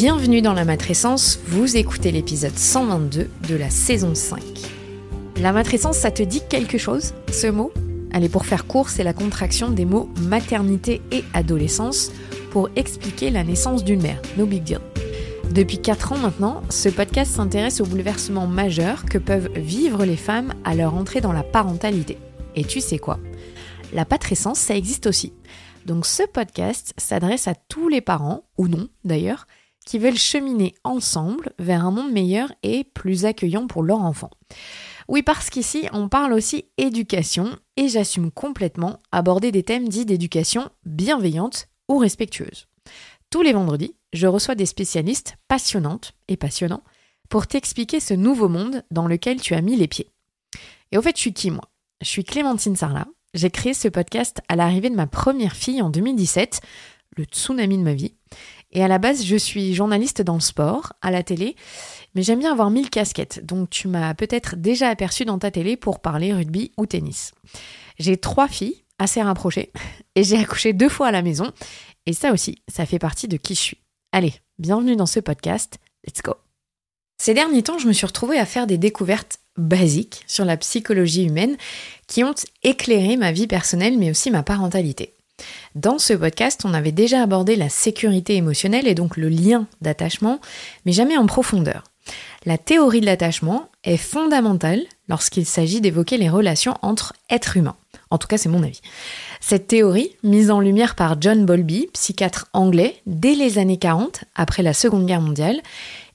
Bienvenue dans la matrescence, vous écoutez l'épisode 122 de la saison 5. La matrescence, ça te dit quelque chose, ce mot ? Allez, pour faire court, c'est la contraction des mots maternité et adolescence pour expliquer la naissance d'une mère, no big deal. Depuis 4 ans maintenant, ce podcast s'intéresse aux bouleversements majeurs que peuvent vivre les femmes à leur entrée dans la parentalité. Et tu sais quoi ? La patrescence, ça existe aussi. Donc ce podcast s'adresse à tous les parents, ou non d'ailleurs, qui veulent cheminer ensemble vers un monde meilleur et plus accueillant pour leur enfant. Oui, parce qu'ici, on parle aussi éducation, et j'assume complètement aborder des thèmes dits d'éducation bienveillante ou respectueuse. Tous les vendredis, je reçois des spécialistes passionnantes et passionnants pour t'expliquer ce nouveau monde dans lequel tu as mis les pieds. Et au fait, je suis qui moi ? Je suis Clémentine Sarlat. J'ai créé ce podcast à l'arrivée de ma première fille en 2017, le tsunami de ma vie. Et à la base, je suis journaliste dans le sport, à la télé, mais j'aime bien avoir 1000 casquettes, donc tu m'as peut-être déjà aperçu dans ta télé pour parler rugby ou tennis. J'ai 3 filles, assez rapprochées, et j'ai accouché 2 fois à la maison, et ça aussi, ça fait partie de qui je suis. Allez, bienvenue dans ce podcast, let's go. Ces derniers temps, je me suis retrouvée à faire des découvertes basiques sur la psychologie humaine qui ont éclairé ma vie personnelle mais aussi ma parentalité. Dans ce podcast, on avait déjà abordé la sécurité émotionnelle et donc le lien d'attachement, mais jamais en profondeur. La théorie de l'attachement est fondamentale lorsqu'il s'agit d'évoquer les relations entre êtres humains. En tout cas, c'est mon avis. Cette théorie, mise en lumière par John Bowlby, psychiatre anglais, dès les années 40, après la Seconde Guerre mondiale,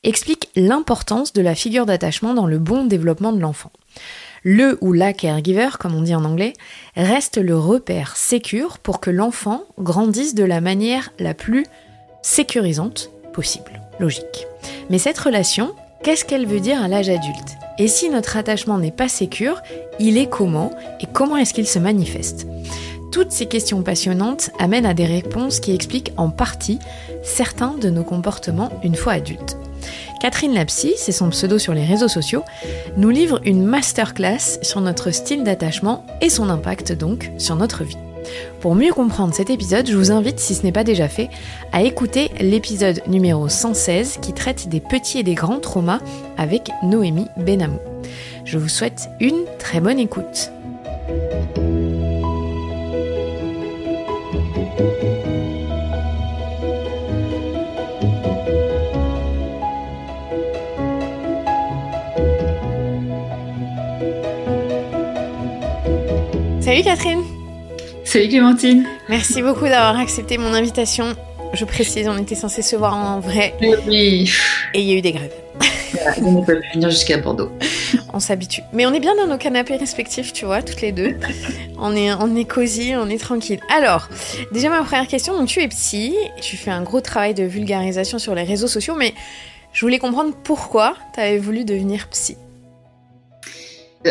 explique l'importance de la figure d'attachement dans le bon développement de l'enfant. Le ou la caregiver, comme on dit en anglais, reste le repère sécure pour que l'enfant grandisse de la manière la plus sécurisante possible. Logique. Mais cette relation, qu'est-ce qu'elle veut dire à l'âge adulte ? Et si notre attachement n'est pas sécure, il est comment et comment est-ce qu'il se manifeste ? Toutes ces questions passionnantes amènent à des réponses qui expliquent en partie certains de nos comportements une fois adultes. Catherine Lapsy, c'est son pseudo sur les réseaux sociaux, nous livre une masterclass sur notre style d'attachement et son impact donc sur notre vie. Pour mieux comprendre cet épisode, je vous invite, si ce n'est pas déjà fait, à écouter l'épisode numéro 116 qui traite des petits et des grands traumas avec Noémie Benamou. Je vous souhaite une très bonne écoute. Salut Catherine. Salut Clémentine. Merci beaucoup d'avoir accepté mon invitation. Je précise, on était censé se voir en vrai. Oui. Et il y a eu des grèves. Voilà, on ne peut plus venir jusqu'à Bordeaux. On s'habitue. Mais on est bien dans nos canapés respectifs, tu vois, toutes les deux. On est cosy, on est tranquille. Alors, déjà ma première question, donc tu es psy, tu fais un gros travail de vulgarisation sur les réseaux sociaux, mais je voulais comprendre pourquoi tu avais voulu devenir psy.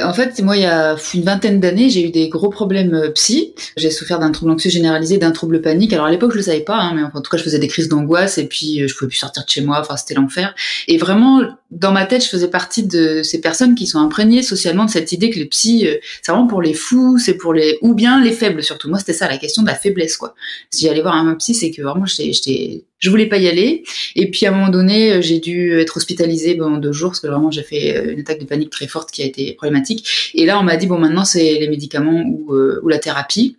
En fait, moi, il y a une vingtaine d'années, j'ai eu des gros problèmes psy. J'ai souffert d'un trouble anxieux généralisé, d'un trouble panique. Alors à l'époque, je le savais pas, mais en tout cas, je faisais des crises d'angoisse et puis je pouvais plus sortir de chez moi. Enfin, c'était l'enfer. Et vraiment, dans ma tête, je faisais partie de ces personnes qui sont imprégnées socialement de cette idée que les psys, c'est vraiment pour les fous, c'est pour les ou bien les faibles surtout. Moi, c'était ça, la question de la faiblesse, quoi. Si j'allais voir un psy, c'est que vraiment, je voulais pas y aller. Et puis, à un moment donné, j'ai dû être hospitalisée pendant 2 jours parce que vraiment, j'ai fait une attaque de panique très forte qui a été problématique. Et là, on m'a dit, bon, maintenant, c'est les médicaments ou la thérapie.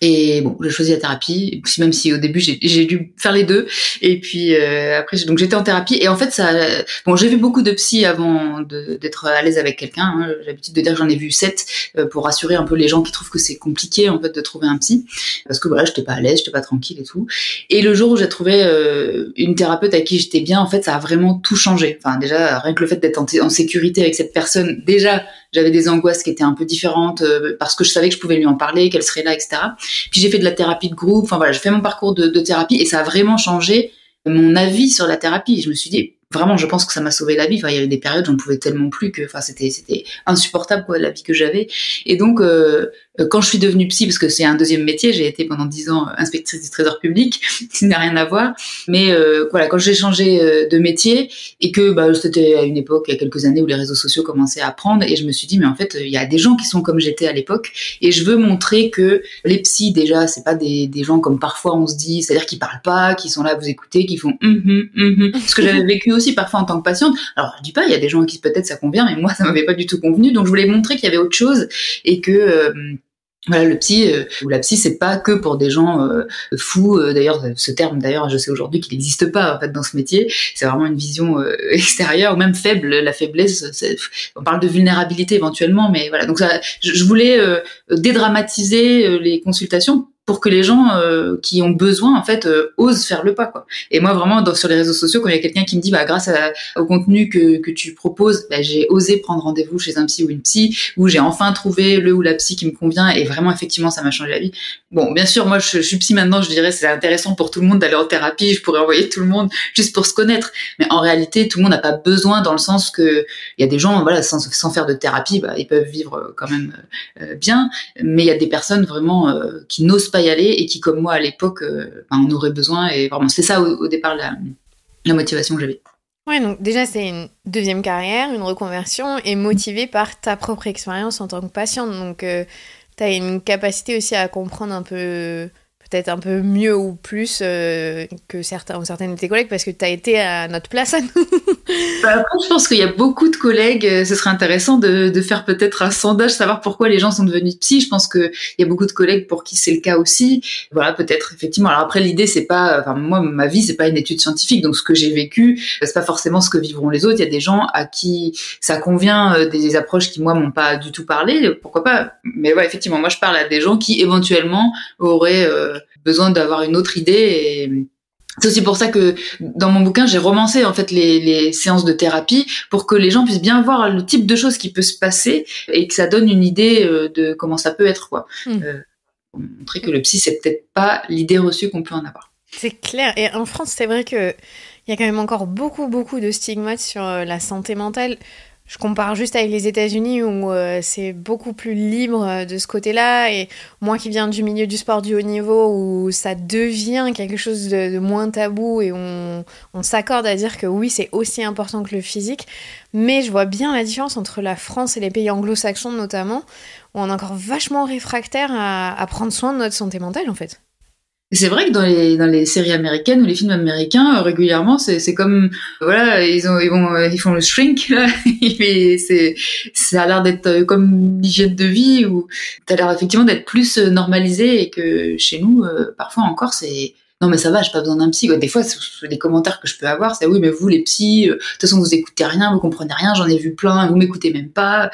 Et bon, j'ai choisi la thérapie, même si au début j'ai dû faire les deux. Et puis après, donc j'étais en thérapie. Et en fait, j'ai vu beaucoup de psy avant d'être à l'aise avec quelqu'un. Hein. J'ai l'habitude de dire que j'en ai vu 7 pour rassurer un peu les gens qui trouvent que c'est compliqué en fait de trouver un psy, parce que voilà, j'étais pas à l'aise, j'étais pas tranquille et tout. Et le jour où j'ai trouvé une thérapeute avec qui j'étais bien, en fait, ça a vraiment tout changé. Enfin, déjà rien que le fait d'être en sécurité avec cette personne, déjà j'avais des angoisses qui étaient un peu différentes parce que je savais que je pouvais lui en parler, qu'elle serait là, etc. Puis j'ai fait de la thérapie de groupe, enfin voilà, j'ai fait mon parcours de thérapie et ça a vraiment changé mon avis sur la thérapie. Je me suis dit, vraiment, je pense que ça m'a sauvé la vie. Enfin, il y avait des périodes, j'en pouvais tellement plus que, enfin, c'était insupportable, quoi, la vie que j'avais. Et donc, quand je suis devenue psy, parce que c'est un deuxième métier, j'ai été pendant 10 ans inspectrice du trésor public, ce qui n'a rien à voir. Mais voilà, quand j'ai changé de métier et que c'était à une époque, il y a quelques années où les réseaux sociaux commençaient à prendre, et je me suis dit mais en fait il y a des gens qui sont comme j'étais à l'époque, et je veux montrer que les psys déjà c'est pas des gens comme parfois on se dit, c'est-à-dire qui parlent pas, qui sont là à vous écouter, qui font ce que j'avais vécu aussi parfois en tant que patiente. Alors je dis pas, il y a des gens à qui peut-être ça convient, mais moi ça m'avait pas du tout convenu, donc je voulais montrer qu'il y avait autre chose et que voilà, le psy ou la psy, c'est pas que pour des gens fous. D'ailleurs, ce terme, je sais aujourd'hui qu'il n'existe pas en fait dans ce métier. C'est vraiment une vision extérieure, ou même faible. La faiblesse, on parle de vulnérabilité éventuellement, mais voilà. Donc ça, je voulais dédramatiser les consultations pour que les gens qui ont besoin en fait osent faire le pas, quoi. Et moi vraiment sur les réseaux sociaux, quand il y a quelqu'un qui me dit grâce au contenu que tu proposes, j'ai osé prendre rendez-vous chez un psy ou une psy, où j'ai enfin trouvé le ou la psy qui me convient, et vraiment effectivement ça m'a changé la vie. Bon, bien sûr, moi je suis psy maintenant, je dirais c'est intéressant pour tout le monde d'aller en thérapie, je pourrais envoyer tout le monde juste pour se connaître, mais en réalité tout le monde n'a pas besoin, dans le sens que il y a des gens voilà sans faire de thérapie, ils peuvent vivre quand même bien, mais il y a des personnes vraiment qui n'osent pas y aller, et qui comme moi à l'époque en auraient besoin, et vraiment c'est ça au départ la motivation que j'avais. Ouais, donc déjà c'est une deuxième carrière, une reconversion, et motivée par ta propre expérience en tant que patiente, donc t'as une capacité aussi à comprendre un peu, peut-être un peu mieux ou plus que certaines de tes collègues, parce que t'as été à notre place à nous. Après, je pense qu'il y a beaucoup de collègues, ce serait intéressant de faire peut-être un sondage, savoir pourquoi les gens sont devenus psy. Je pense qu'il y a beaucoup de collègues pour qui c'est le cas aussi. Voilà, peut-être, effectivement. Alors après, l'idée, c'est pas, moi, ma vie, c'est pas une étude scientifique, donc ce que j'ai vécu, c'est pas forcément ce que vivront les autres. Il y a des gens à qui ça convient, des approches qui, moi, m'ont pas du tout parlé. Pourquoi pas? Mais ouais, effectivement, moi, je parle à des gens qui, éventuellement, auraient besoin d'avoir une autre idée, et c'est aussi pour ça que dans mon bouquin, j'ai romancé en fait les séances de thérapie, pour que les gens puissent bien voir le type de choses qui peut se passer, et que ça donne une idée de comment ça peut être, quoi. Pour montrer que le psy, c'est peut-être pas l'idée reçue qu'on peut en avoir. C'est clair. Et en France, c'est vrai que il y a quand même encore beaucoup de stigmates sur la santé mentale. Je compare juste avec les États-Unis, où c'est beaucoup plus libre de ce côté-là, et moi qui viens du milieu du sport du haut niveau, où ça devient quelque chose de moins tabou, et on s'accorde à dire que oui, c'est aussi important que le physique, mais je vois bien la différence entre la France et les pays anglo-saxons notamment, où on est encore vachement réfractaire à prendre soin de notre santé mentale en fait. C'est vrai que dans les séries américaines ou les films américains, régulièrement, c'est comme, voilà, ils font le shrink, là, mais ça a l'air d'être comme l'hygiène de vie, où t'as l'air effectivement d'être plus normalisé, et que chez nous, parfois encore, c'est, non mais ça va, j'ai pas besoin d'un psy. Des fois, les commentaires que je peux avoir, c'est oui, mais vous les psys, de toute façon vous écoutez rien, vous comprenez rien, j'en ai vu plein, vous m'écoutez même pas.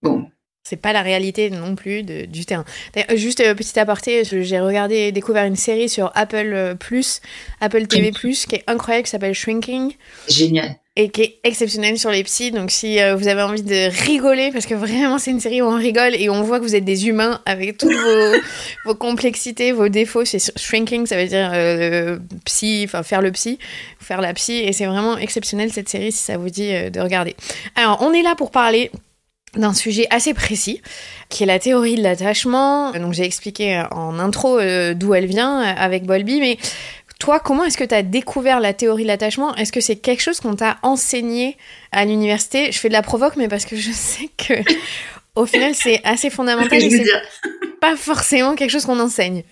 Bon. C'est pas la réalité non plus du terrain. D'ailleurs, juste petit aparté, j'ai découvert une série sur Apple TV+, qui est incroyable, qui s'appelle Shrinking. Génial. Et qui est exceptionnelle sur les psys. Donc si vous avez envie de rigoler, parce que vraiment c'est une série où on rigole et on voit que vous êtes des humains avec toutes vos complexités, vos défauts. C'est Shrinking, ça veut dire psy, enfin faire le psy, faire la psy. Et c'est vraiment exceptionnel cette série, si ça vous dit de regarder. Alors on est là pour parler d'un sujet assez précis, qui est la théorie de l'attachement. Donc j'ai expliqué en intro d'où elle vient avec Bowlby, mais toi, comment est-ce que tu as découvert la théorie de l'attachement ? Est-ce que c'est quelque chose qu'on t'a enseigné à l'université ? Je fais de la provoque, mais parce que je sais que au final c'est assez fondamental et c'est pas forcément quelque chose qu'on enseigne.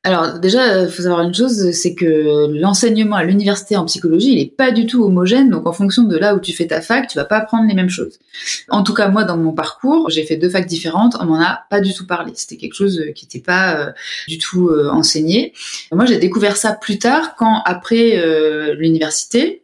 Alors déjà, il faut savoir une chose, c'est que l'enseignement à l'université en psychologie, il est pas du tout homogène, donc en fonction de là où tu fais ta fac, tu vas pas apprendre les mêmes choses. En tout cas, moi, dans mon parcours, j'ai fait 2 facs différentes, on m'en a pas du tout parlé. C'était quelque chose qui n'était pas du tout enseigné. Moi, j'ai découvert ça plus tard, quand après l'université,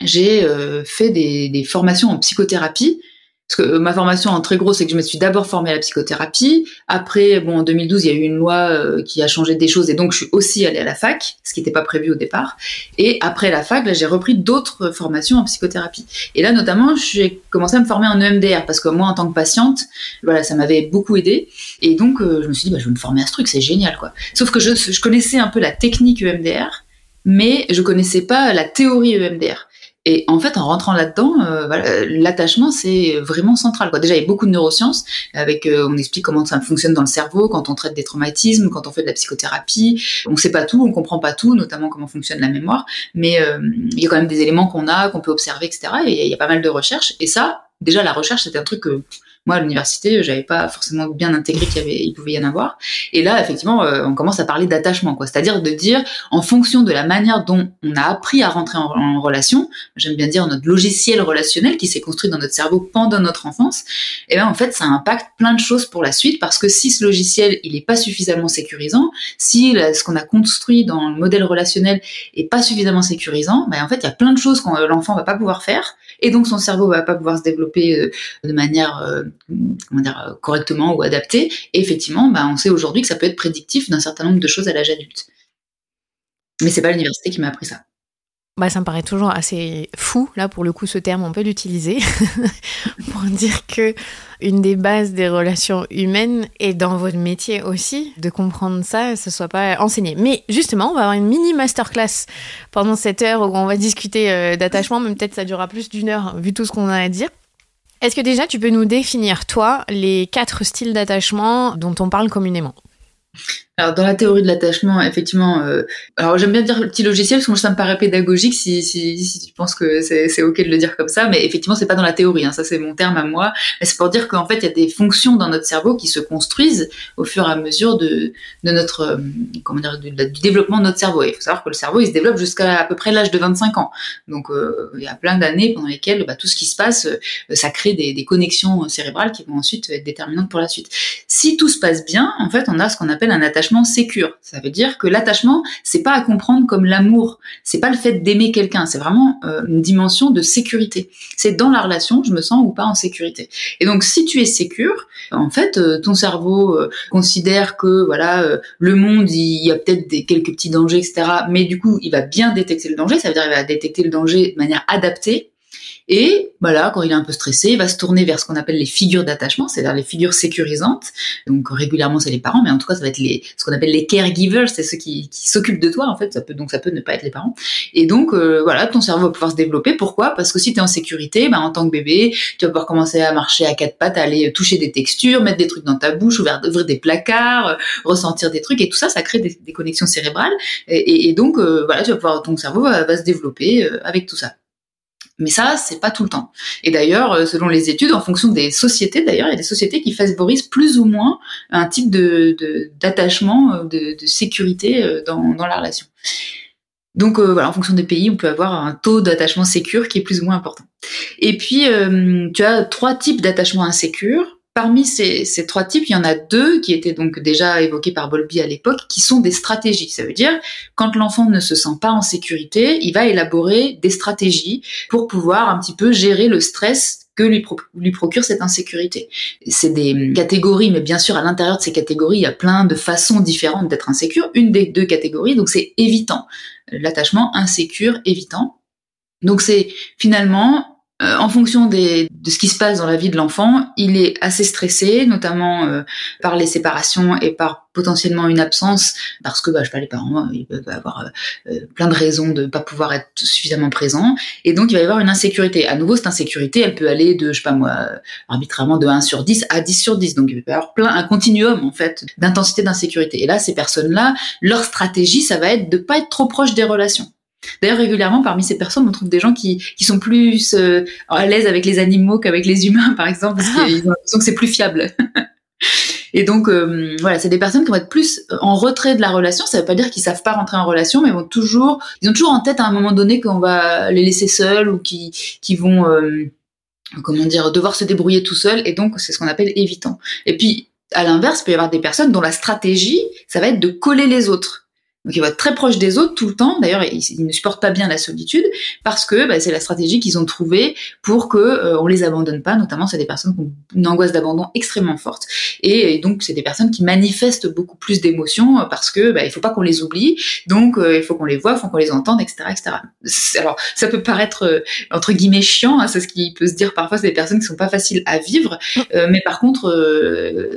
j'ai fait des formations en psychothérapie. Parce que ma formation en très gros, c'est que je me suis d'abord formée à la psychothérapie. Après, en 2012, il y a eu une loi qui a changé des choses, et donc je suis aussi allée à la fac, ce qui n'était pas prévu au départ. Et après la fac, là, j'ai repris d'autres formations en psychothérapie. Et là, notamment, j'ai commencé à me former en EMDR, parce que moi, en tant que patiente, voilà, ça m'avait beaucoup aidée. Et donc, je me suis dit, je vais me former à ce truc, c'est génial, quoi. Sauf que je connaissais un peu la technique EMDR, mais je connaissais pas la théorie EMDR. Et en fait, en rentrant là-dedans, voilà, l'attachement, c'est vraiment central, quoi. Déjà, il y a beaucoup de neurosciences avec, on explique comment ça fonctionne dans le cerveau quand on traite des traumatismes, quand on fait de la psychothérapie. On sait pas tout, on comprend pas tout, notamment comment fonctionne la mémoire, mais il y a quand même des éléments qu'on peut observer, etc. Et il y a pas mal de recherches. Et ça, déjà, la recherche, c'était un truc que moi, à l'université, j'avais pas forcément bien intégré il pouvait y en avoir. Et là, effectivement, on commence à parler d'attachement, quoi. C'est-à-dire de dire, en fonction de la manière dont on a appris à rentrer en relation, j'aime bien dire notre logiciel relationnel qui s'est construit dans notre cerveau pendant notre enfance, et ben en fait, ça impacte plein de choses pour la suite, parce que si ce logiciel, il est pas suffisamment sécurisant, si ce qu'on a construit dans le modèle relationnel est pas suffisamment sécurisant, ben en fait, il y a plein de choses que l'enfant va pas pouvoir faire, et donc son cerveau va pas pouvoir se développer de manière correctement ou adaptée. Et effectivement, on sait aujourd'hui que ça peut être prédictif d'un certain nombre de choses à l'âge adulte. Mais c'est pas l'université qui m'a appris ça. Ça me paraît toujours assez fou, là, pour le coup, ce terme, on peut l'utiliser pour dire que une des bases des relations humaines, et dans votre métier aussi, de comprendre ça, ce soit pas enseigné. Mais justement, on va avoir une mini masterclass pendant cette heure où on va discuter d'attachement, mais peut-être ça durera plus d'1 heure, vu tout ce qu'on a à dire. Est-ce que déjà, tu peux nous définir, toi, les 4 styles d'attachement dont on parle communément ? Alors, dans la théorie de l'attachement, effectivement, alors j'aime bien dire le petit logiciel parce que moi ça me paraît pédagogique si tu penses que c'est ok de le dire comme ça, mais effectivement c'est pas dans la théorie, hein, ça c'est mon terme à moi, mais c'est pour dire qu'en fait il y a des fonctions dans notre cerveau qui se construisent au fur et à mesure de notre du développement de notre cerveau. Et il faut savoir que le cerveau il se développe jusqu'à à peu près l'âge de 25 ans, donc il y a plein d'années pendant lesquelles tout ce qui se passe, ça crée des connexions cérébrales qui vont ensuite être déterminantes pour la suite. Si tout se passe bien, en fait on a ce qu'on appelle un attachement sécure. Ça veut dire que l'attachement, c'est pas à comprendre comme l'amour. C'est pas le fait d'aimer quelqu'un. C'est vraiment une dimension de sécurité. C'est dans la relation, je me sens ou pas en sécurité. Et donc, si tu es sécure, en fait, ton cerveau considère que voilà, le monde, il y a peut-être quelques petits dangers, etc. Mais du coup, il va bien détecter le danger. Ça veut dire qu'il va détecter le danger de manière adaptée. Et voilà, quand il est un peu stressé, il va se tourner vers ce qu'on appelle les figures d'attachement, c'est-à-dire les figures sécurisantes. Donc régulièrement c'est les parents, mais en tout cas ça va être ce qu'on appelle les caregivers, c'est ceux qui s'occupent de toi en fait. Ça peut ne pas être les parents. Et donc voilà, ton cerveau va pouvoir se développer. Pourquoi ? Parce que si tu es en sécurité, en tant que bébé, tu vas pouvoir commencer à marcher à 4 pattes, aller toucher des textures, mettre des trucs dans ta bouche, ouvrir des placards, ressentir des trucs, et tout ça, ça crée des connexions cérébrales. Et donc voilà, ton cerveau va se développer avec tout ça. Mais ça, c'est pas tout le temps. Et d'ailleurs, selon les études, en fonction des sociétés, d'ailleurs, il y a des sociétés qui favorisent plus ou moins un type d'attachement, de sécurité dans la relation. Donc voilà, en fonction des pays, on peut avoir un taux d'attachement sécure qui est plus ou moins important. Et puis, tu as 3 types d'attachement insécure. Parmi ces 3 types, il y en a 2 qui étaient donc déjà évoqués par Bowlby à l'époque, qui sont des stratégies. Ça veut dire, quand l'enfant ne se sent pas en sécurité, il va élaborer des stratégies pour pouvoir un petit peu gérer le stress que lui procure cette insécurité. C'est des catégories, mais bien sûr, à l'intérieur de ces catégories, il y a plein de façons différentes d'être insécure. Une des 2 catégories, donc c'est évitant. L'attachement insécure, évitant. Donc c'est finalement... en fonction de ce qui se passe dans la vie de l'enfant, il est assez stressé, notamment par les séparations et par potentiellement une absence, parce que je sais pas, les parents ils peuvent avoir plein de raisons de pas pouvoir être suffisamment présents, et donc il va y avoir une insécurité. À nouveau, cette insécurité, elle peut aller de, je sais pas moi, arbitrairement de 1 sur 10 à 10 sur 10, donc il peut y avoir un continuum en fait d'intensité d'insécurité. Et là, ces personnes-là, leur stratégie, ça va être de pas être trop proche des relations. D'ailleurs, régulièrement, parmi ces personnes, on trouve des gens qui sont plus à l'aise avec les animaux qu'avec les humains, par exemple, parce qu'ils ont l'impression que c'est plus fiable. Et donc, voilà, c'est des personnes qui vont être plus en retrait de la relation. Ça veut pas dire qu'ils savent pas rentrer en relation, mais ils ont toujours en tête à un moment donné qu'on va les laisser seuls ou qui vont, devoir se débrouiller tout seuls. Et donc, c'est ce qu'on appelle évitant. Et puis, à l'inverse, il peut y avoir des personnes dont la stratégie, ça va être de coller les autres. Donc, ils vont être très proches des autres tout le temps. D'ailleurs, ils ne supportent pas bien la solitude parce que c'est la stratégie qu'ils ont trouvée pour que on les abandonne pas. Notamment, c'est des personnes qui ont une angoisse d'abandon extrêmement forte. Et donc, c'est des personnes qui manifestent beaucoup plus d'émotions parce que il faut pas qu'on les oublie. Donc, il faut qu'on les voie, il faut qu'on les entende, etc., etc. Alors, ça peut paraître entre guillemets chiant. Hein, c'est ce qui peut se dire parfois. C'est des personnes qui sont pas faciles à vivre. Mais par contre,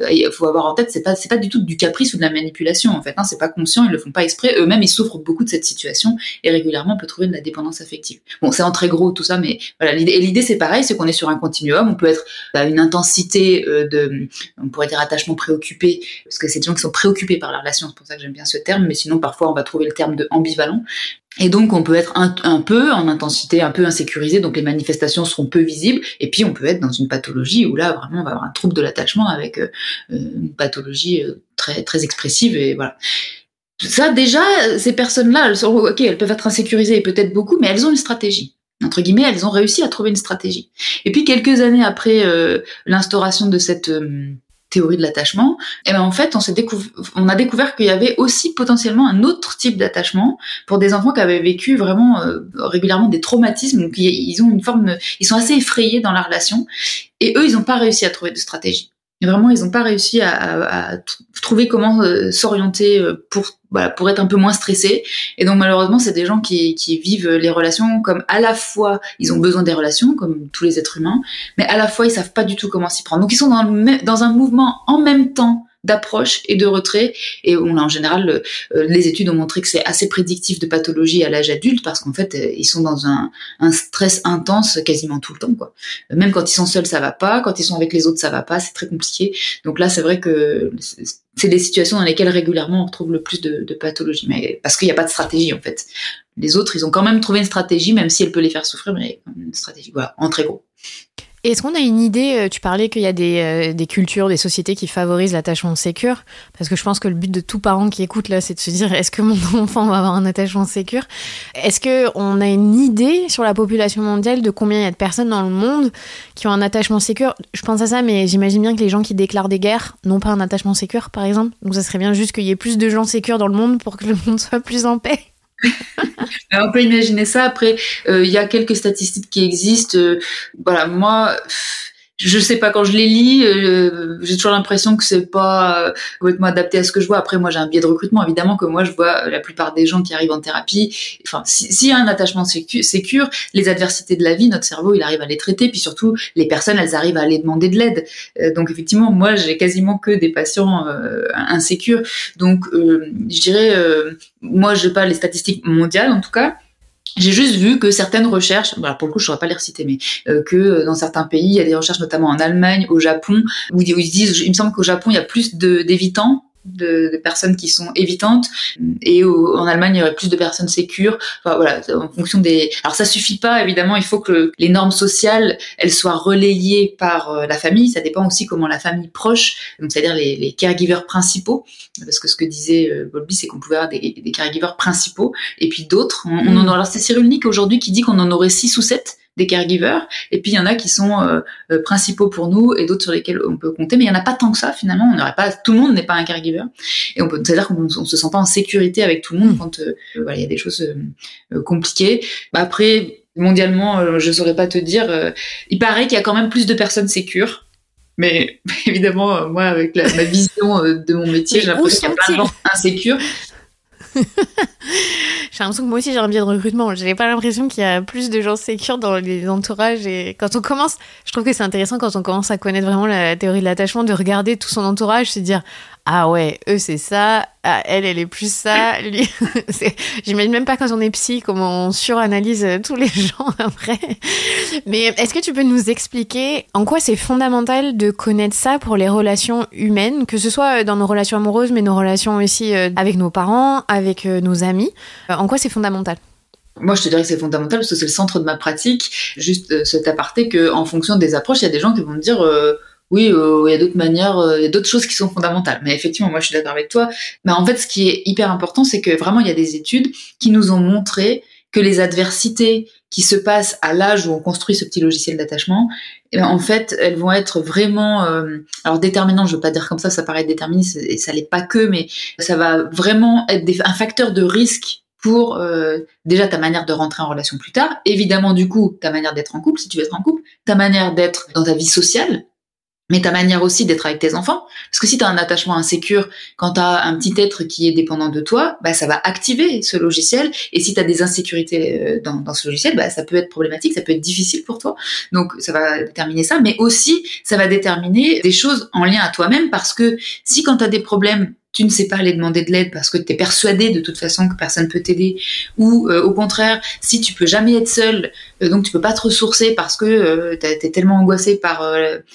il faut avoir en tête, c'est pas du tout du caprice ou de la manipulation. En fait, hein, c'est pas conscient. Ils le font pas exprès. exprès, eux-mêmes ils souffrent beaucoup de cette situation et régulièrement on peut trouver de la dépendance affective. Bon, c'est en très gros tout ça, mais voilà, l'idée c'est pareil, c'est qu'on est sur un continuum. On peut être à une intensité on pourrait dire attachement préoccupé, parce que c'est des gens qui sont préoccupés par la relation, c'est pour ça que j'aime bien ce terme, mais sinon parfois on va trouver le terme de ambivalent. Et donc on peut être un peu en intensité, un peu insécurisé, donc les manifestations seront peu visibles, et puis on peut être dans une pathologie où là vraiment on va avoir un trouble de l'attachement avec une pathologie très très expressive, et voilà. Ça déjà, ces personnes-là, elles peuvent être insécurisées et peut-être beaucoup, mais elles ont une stratégie. Entre guillemets, elles ont réussi à trouver une stratégie. Et puis quelques années après l'instauration de cette théorie de l'attachement, et ben en fait on a découvert qu'il y avait aussi potentiellement un autre type d'attachement pour des enfants qui avaient vécu vraiment régulièrement des traumatismes, donc ils ont ils sont assez effrayés dans la relation, et eux ils n'ont pas réussi à trouver de stratégie. Et vraiment, ils n'ont pas réussi à trouver comment s'orienter pour être un peu moins stressés. Et donc, malheureusement, c'est des gens qui vivent les relations comme à la fois, ils ont besoin des relations, comme tous les êtres humains, mais à la fois, ils savent pas du tout comment s'y prendre. Donc, ils sont dans un mouvement en même temps d'approche et de retrait, et on a en général les études ont montré que c'est assez prédictif de pathologie à l'âge adulte, parce qu'en fait ils sont dans un stress intense quasiment tout le temps, quoi. Même quand ils sont seuls ça va pas, quand ils sont avec les autres ça va pas, c'est très compliqué. Donc là c'est vrai que c'est des situations dans lesquelles régulièrement on retrouve le plus de pathologies, mais parce qu'il n'y a pas de stratégie en fait. Les autres ils ont quand même trouvé une stratégie, même si elle peut les faire souffrir, mais une stratégie, voilà, en très gros. Est-ce qu'on a une idée, tu parlais qu'il y a des cultures, des sociétés qui favorisent l'attachement sécure, parce que je pense que le but de tout parent qui écoute là, c'est de se dire est-ce que mon enfant va avoir un attachement sécure ? Est-ce qu'on a une idée sur la population mondiale de combien il y a de personnes dans le monde qui ont un attachement sécure ? Je pense à ça, mais j'imagine bien que les gens qui déclarent des guerres n'ont pas un attachement sécure, par exemple. Donc ça serait bien juste qu'il y ait plus de gens sécures dans le monde pour que le monde soit plus en paix. On peut imaginer ça. Après, il y a quelques statistiques qui existent. Voilà, moi, je sais pas, quand je les lis, j'ai toujours l'impression que c'est pas complètement adapté à ce que je vois. Après, moi, j'ai un biais de recrutement, évidemment, que moi, je vois la plupart des gens qui arrivent en thérapie. Enfin, s'il y a un attachement sécure, les adversités de la vie, notre cerveau, il arrive à les traiter. Puis surtout, les personnes, elles arrivent à aller demander de l'aide. Donc, effectivement, moi, j'ai quasiment que des patients insécures. Donc, je dirais, moi, j'ai pas les statistiques mondiales, en tout cas. J'ai juste vu que certaines recherches, voilà, pour le coup je saurais pas les reciter, mais que dans certains pays, il y a des recherches notamment en Allemagne, au Japon, où ils disent, il me semble qu'au Japon il y a plus d'évitants, de personnes qui sont évitantes, et en Allemagne il y aurait plus de personnes sécures. Enfin voilà, en fonction des. Alors ça suffit pas, évidemment, il faut que les normes sociales elles soient relayées par la famille. Ça dépend aussi comment la famille proche, donc c'est-à-dire les caregivers principaux, parce que ce que disait Bowlby, c'est qu'on pouvait avoir des caregivers principaux et puis d'autres. Alors c'est Cyril Nick aujourd'hui qui dit qu'on en aurait 6 ou 7 des caregivers, et puis il y en a qui sont principaux pour nous et d'autres sur lesquels on peut compter, mais il y en a pas tant que ça finalement. On n'aurait pas, tout le monde n'est pas un caregiver, et c'est-à-dire qu'on se sent pas en sécurité avec tout le monde quand voilà, il y a des choses compliquées. Après, mondialement, je saurais pas te dire. Il paraît qu'il y a quand même plus de personnes sécures. Mais évidemment, moi, avec ma vision de mon métier, j'ai l'impression qu'il y a plein de gens insécures. J'ai l'impression que moi aussi j'ai un biais de recrutement. J'ai pas l'impression qu'il y a plus de gens sécures dans les entourages. Et quand on commence, je trouve que c'est intéressant quand on commence à connaître vraiment la théorie de l'attachement, de regarder tout son entourage, se dire ah ouais, eux c'est ça, ah, elle est plus ça, lui. J'imagine même pas quand on est psy comment on suranalyse tous les gens après. Mais est-ce que tu peux nous expliquer en quoi c'est fondamental de connaître ça pour les relations humaines, que ce soit dans nos relations amoureuses, mais nos relations aussi avec nos parents, avec nos amis, en quoi c'est fondamental ? Moi, je te dirais que c'est fondamental parce que c'est le centre de ma pratique. Juste cet aparté que, en fonction des approches, il y a des gens qui vont me dire oui, il y a d'autres manières, il y a d'autres choses qui sont fondamentales. Mais effectivement, moi, je suis d'accord avec toi. Mais en fait, ce qui est hyper important, c'est que vraiment, il y a des études qui nous ont montré que les adversités qui se passent à l'âge où on construit ce petit logiciel d'attachement, en fait, elles vont être vraiment, alors déterminantes, je veux pas dire comme ça paraît déterministe, et ça l'est pas que, mais ça va vraiment être un facteur de risque pour déjà ta manière de rentrer en relation plus tard, évidemment du coup ta manière d'être en couple si tu veux être en couple, ta manière d'être dans ta vie sociale, mais ta manière aussi d'être avec tes enfants, parce que si tu as un attachement insécure, quand tu as un petit être qui est dépendant de toi, bah ça va activer ce logiciel, et si tu as des insécurités dans ce logiciel, bah ça peut être problématique, ça peut être difficile pour toi. Donc ça va déterminer ça, mais aussi ça va déterminer des choses en lien à toi-même, parce que si quand tu as des problèmes, tu ne sais pas aller demander de l'aide parce que tu es persuadé de toute façon que personne peut t'aider, ou au contraire, si tu peux jamais être seul, donc tu peux pas te ressourcer parce que t'es tellement angoissé par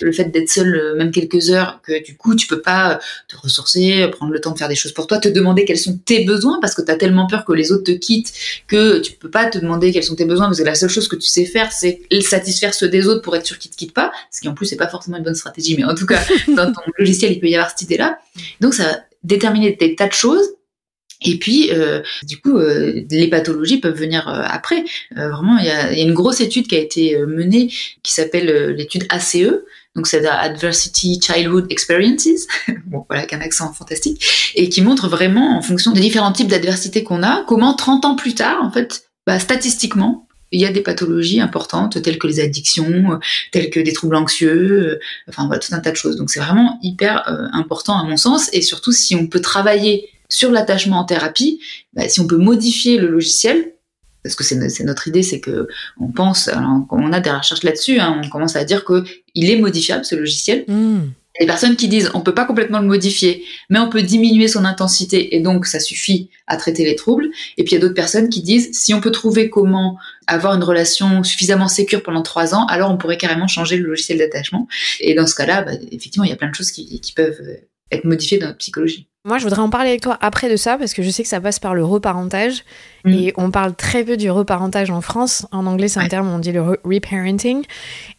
le fait d'être seul même quelques heures que du coup tu peux pas te ressourcer, prendre le temps de faire des choses pour toi, te demander quels sont tes besoins parce que t'as tellement peur que les autres te quittent que tu peux pas te demander quels sont tes besoins parce que la seule chose que tu sais faire c'est satisfaire ceux des autres pour être sûr qu'ils te quittent pas, ce qui en plus c'est pas forcément une bonne stratégie, mais en tout cas dans ton logiciel il peut y avoir cette idée là, donc ça va déterminer des tas de choses. Et puis, du coup, les pathologies peuvent venir après. Vraiment, il y a une grosse étude qui a été menée qui s'appelle l'étude ACE. Donc, c'est Adversity Childhood Experiences. Bon, voilà, avec un accent fantastique. Et qui montre vraiment, en fonction des différents types d'adversité qu'on a, comment 30 ans plus tard, en fait, statistiquement, il y a des pathologies importantes telles que les addictions, telles que des troubles anxieux, enfin voilà, tout un tas de choses. Donc c'est vraiment hyper important à mon sens, et surtout si on peut travailler sur l'attachement en thérapie, si on peut modifier le logiciel, parce que c'est notre idée, c'est que on pense, alors, on a des recherches là-dessus, on commence à dire que il est modifiable ce logiciel. Les personnes qui disent on peut pas complètement le modifier, mais on peut diminuer son intensité et donc ça suffit à traiter les troubles. Et puis il y a d'autres personnes qui disent si on peut trouver comment avoir une relation suffisamment sécure pendant 3 ans, alors on pourrait carrément changer le logiciel d'attachement. Et dans ce cas-là, effectivement, il y a plein de choses qui peuvent être modifiées dans notre psychologie. Moi, je voudrais en parler avec toi après de ça, parce que je sais que ça passe par le reparentage. Et on parle très peu du reparentage en France. En anglais, c'est un terme, on dit le reparenting.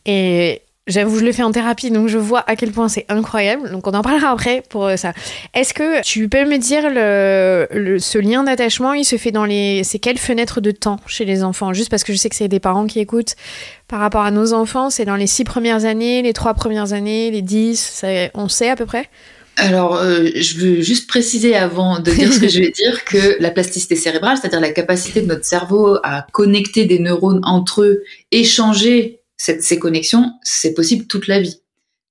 Et j'avoue, je le fais en thérapie, donc je vois à quel point c'est incroyable. Donc on en parlera après pour ça. Est-ce que tu peux me dire ce lien d'attachement, il se fait dans c'est quelles fenêtres de temps chez les enfants? Juste parce que je sais que c'est des parents qui écoutent. Par rapport à nos enfants, c'est dans les 6 premières années, les 3 premières années, les 10, on sait à peu près? Alors, je veux juste préciser avant de dire ce que je vais dire que la plasticité cérébrale, c'est-à-dire la capacité de notre cerveau à connecter des neurones entre eux, échanger ces connexions, c'est possible toute la vie.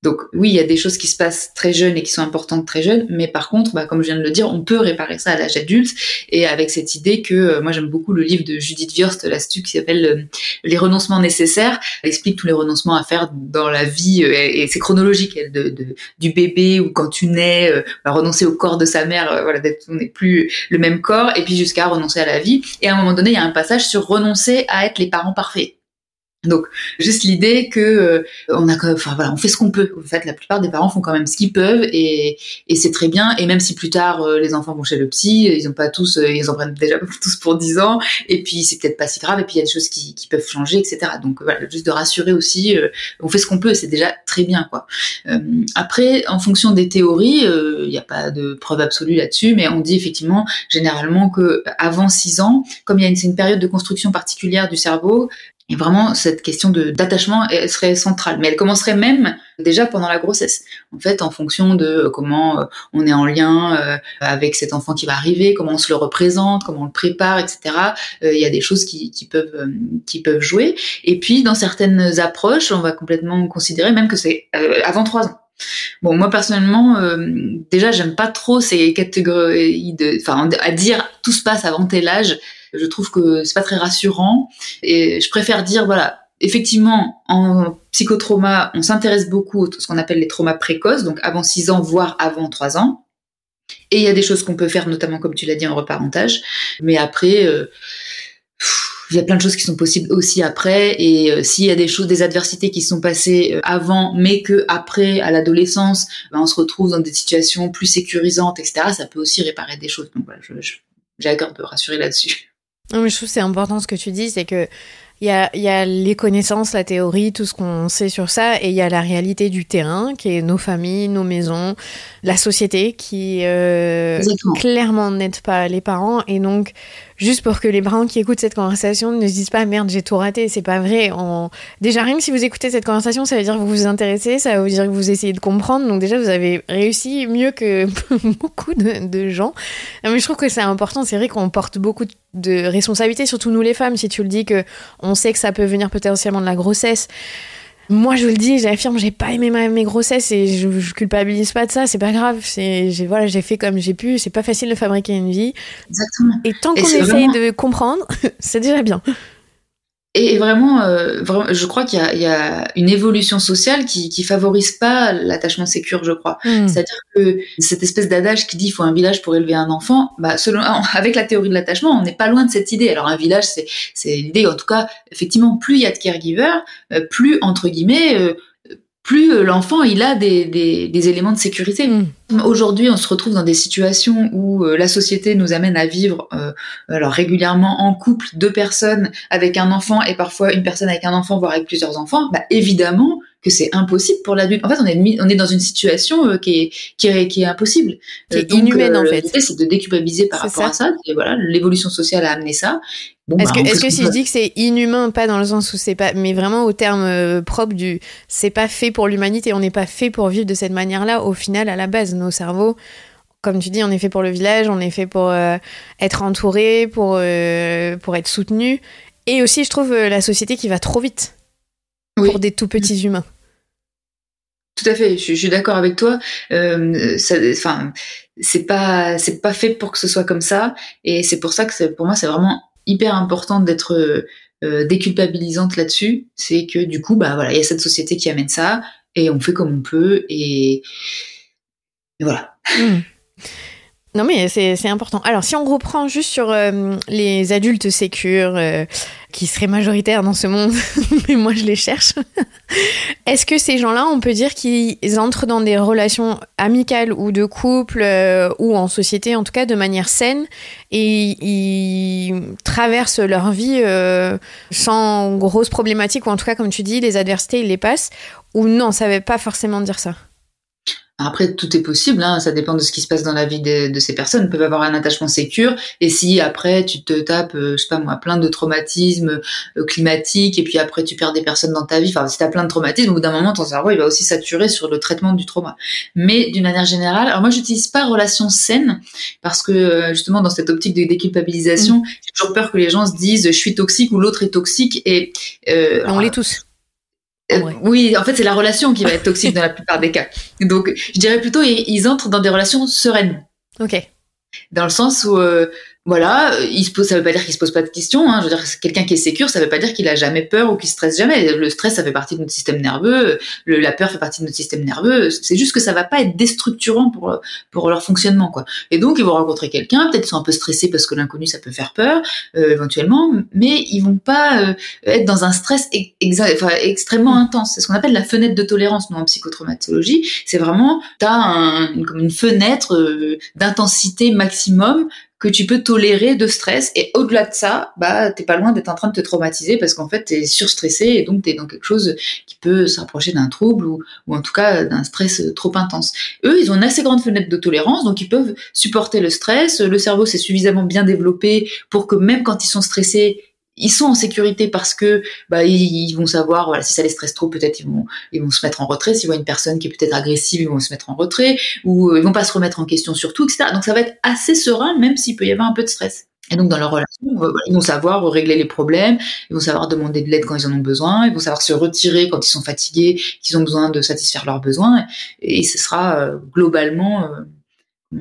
Donc oui, il y a des choses qui se passent très jeunes et qui sont importantes très jeunes, mais par contre, comme je viens de le dire, on peut réparer ça à l'âge adulte, et avec cette idée que, moi j'aime beaucoup le livre de Judith Viorst Lastu qui s'appelle Les renoncements nécessaires. Elle explique tous les renoncements à faire dans la vie, et c'est chronologique, du bébé ou quand tu nais, renoncer au corps de sa mère, voilà, on n'est plus le même corps, et puis jusqu'à renoncer à la vie. Et à un moment donné, il y a un passage sur renoncer à être les parents parfaits. Donc juste l'idée que on fait ce qu'on peut. En fait, la plupart des parents font quand même ce qu'ils peuvent et c'est très bien. Et même si plus tard les enfants vont chez le psy, ils ont pas tous, ils en prennent déjà tous pour 10 ans. Et puis c'est peut-être pas si grave. Et puis il y a des choses qui peuvent changer, etc. Donc voilà, juste de rassurer aussi. On fait ce qu'on peut, c'est déjà très bien, quoi. Après, en fonction des théories, il n'y a pas de preuve absolue là-dessus, mais on dit effectivement généralement que avant 6 ans, comme c'est une période de construction particulière du cerveau. Et vraiment, cette question d'attachement serait centrale. Mais elle commencerait même déjà pendant la grossesse. En fait, en fonction de comment on est en lien avec cet enfant qui va arriver, comment on se le représente, comment on le prépare, etc. Il y a des choses qui peuvent jouer. Et puis, dans certaines approches, on va complètement considérer même que c'est avant 3 ans. Bon, moi personnellement, déjà, j'aime pas trop ces catégories à dire tout se passe avant tel âge. Je trouve que c'est pas très rassurant et je préfère dire voilà, effectivement en psychotrauma, on s'intéresse beaucoup à ce qu'on appelle les traumas précoces, donc avant 6 ans voire avant 3 ans. Et il y a des choses qu'on peut faire, notamment comme tu l'as dit en reparentage, mais après il y a plein de choses qui sont possibles aussi après, et s'il y a des adversités qui sont passées avant, mais que après, à l'adolescence, on se retrouve dans des situations plus sécurisantes, etc., ça peut aussi réparer des choses. Donc voilà, j'ai à cœur de rassurer là-dessus. Non, mais je trouve que c'est important ce que tu dis, c'est que il y a les connaissances, la théorie, tout ce qu'on sait sur ça, et il y a la réalité du terrain, qui est nos familles, nos maisons, la société, qui clairement n'aide pas les parents. Et donc, juste pour que les parents qui écoutent cette conversation ne se disent pas « Merde, j'ai tout raté », c'est pas vrai. Déjà, rien que si vous écoutez cette conversation, ça veut dire que vous vous intéressez, ça veut dire que vous essayez de comprendre. Donc déjà, vous avez réussi mieux que beaucoup de gens. Mais je trouve que c'est important. C'est vrai qu'on porte beaucoup de responsabilités, surtout nous les femmes. Si tu le dis qu'on sait que ça peut venir potentiellement de la grossesse. Moi, je le dis, j'affirme, j'ai pas aimé mes grossesses et je culpabilise pas de ça, c'est pas grave. J'ai fait comme j'ai pu, c'est pas facile de fabriquer une vie. Exactement. Et tant qu'on essaye de comprendre, c'est déjà bien. Et vraiment, je crois qu'il y a une évolution sociale qui favorise pas l'attachement sécure, je crois. C'est-à-dire que cette espèce d'adage qui dit il faut un village pour élever un enfant, avec la théorie de l'attachement, on n'est pas loin de cette idée. Alors un village, c'est l'idée, en tout cas, effectivement, plus il y a de caregivers, plus entre guillemets, plus l'enfant il a des éléments de sécurité. Aujourd'hui, on se retrouve dans des situations où la société nous amène à vivre alors régulièrement en couple, 2 personnes avec un enfant et parfois une personne avec un enfant, voire avec plusieurs enfants. Évidemment que c'est impossible pour l'adulte. En fait, on est dans une situation qui est impossible. Qui est inhumaine, en fait. L'idée, c'est de déculpabiliser par rapport à ça. Et voilà, l'évolution sociale a amené ça. Est-ce que si je dis que c'est inhumain, pas dans le sens où c'est pas, mais vraiment au terme propre c'est pas fait pour l'humanité, on n'est pas fait pour vivre de cette manière-là, au final, à la base, nos cerveaux, comme tu dis, on est fait pour le village, on est fait pour être entouré, pour être soutenu, et aussi, je trouve, la société qui va trop vite pour des tout petits humains. Tout à fait, je suis d'accord avec toi. C'est pas fait pour que ce soit comme ça, et c'est pour ça que pour moi, c'est vraiment hyper important d'être déculpabilisante là-dessus. C'est que du coup, il y a cette société qui amène ça, et on fait comme on peut, et voilà. Non mais c'est important. Alors si on reprend juste sur les adultes sécures qui seraient majoritaires dans ce monde, mais moi je les cherche, est-ce que ces gens-là, on peut dire qu'ils entrent dans des relations amicales ou de couple ou en société en tout cas de manière saine et ils traversent leur vie sans grosses problématiques ou en tout cas comme tu dis, les adversités ils les passent ou non, ça ne veut pas forcément dire ça? Après, tout est possible, hein, ça dépend de ce qui se passe dans la vie de ces personnes. Ils peuvent avoir un attachement sécure, et si après tu te tapes, je sais pas moi, plein de traumatismes climatiques, et puis après tu perds des personnes dans ta vie, enfin si t'as plein de traumatismes, au bout d'un moment ton cerveau il va aussi saturer sur le traitement du trauma. Mais d'une manière générale, alors moi j'utilise pas relation saine, parce que justement dans cette optique de déculpabilisation, j'ai toujours peur que les gens se disent je suis toxique ou l'autre est toxique, et on l'est tous. Oui, en fait, c'est la relation qui va être toxique dans la plupart des cas. Donc, je dirais plutôt, ils entrent dans des relations sereines. Ok. Dans le sens où, ça veut pas dire qu'il se pose pas de questions, hein. Je veux dire, quelqu'un qui est sécure, ça veut pas dire qu'il a jamais peur ou qu'il stresse jamais. Le stress, ça fait partie de notre système nerveux. La peur fait partie de notre système nerveux. C'est juste que ça va pas être déstructurant pour leur fonctionnement, quoi. Et donc, ils vont rencontrer quelqu'un, peut-être ils sont un peu stressés parce que l'inconnu, ça peut faire peur, éventuellement, mais ils vont pas être dans un stress extrêmement intense. C'est ce qu'on appelle la fenêtre de tolérance, nous, en psychotraumatologie. C'est vraiment, t'as comme une fenêtre d'intensité maximum que tu peux tolérer de stress, et au-delà de ça, t'es pas loin d'être en train de te traumatiser parce qu'en fait t'es surstressé et donc t'es dans quelque chose qui peut se rapprocher d'un trouble ou en tout cas d'un stress trop intense. Eux, ils ont une assez grande fenêtre de tolérance, donc ils peuvent supporter le stress. Le cerveau s'est suffisamment bien développé pour que même quand ils sont stressés, ils sont en sécurité parce que ils vont savoir, voilà, si ça les stresse trop, peut-être ils vont se mettre en retrait. S'ils voient une personne qui est peut-être agressive, ils vont se mettre en retrait, ou ils vont pas se remettre en question surtout, etc. Donc ça va être assez serein, même s'il peut y avoir un peu de stress. Et donc dans leur relation, ils vont savoir régler les problèmes, ils vont savoir demander de l'aide quand ils en ont besoin, ils vont savoir se retirer quand ils sont fatigués, qu'ils ont besoin de satisfaire leurs besoins, et ce sera globalement,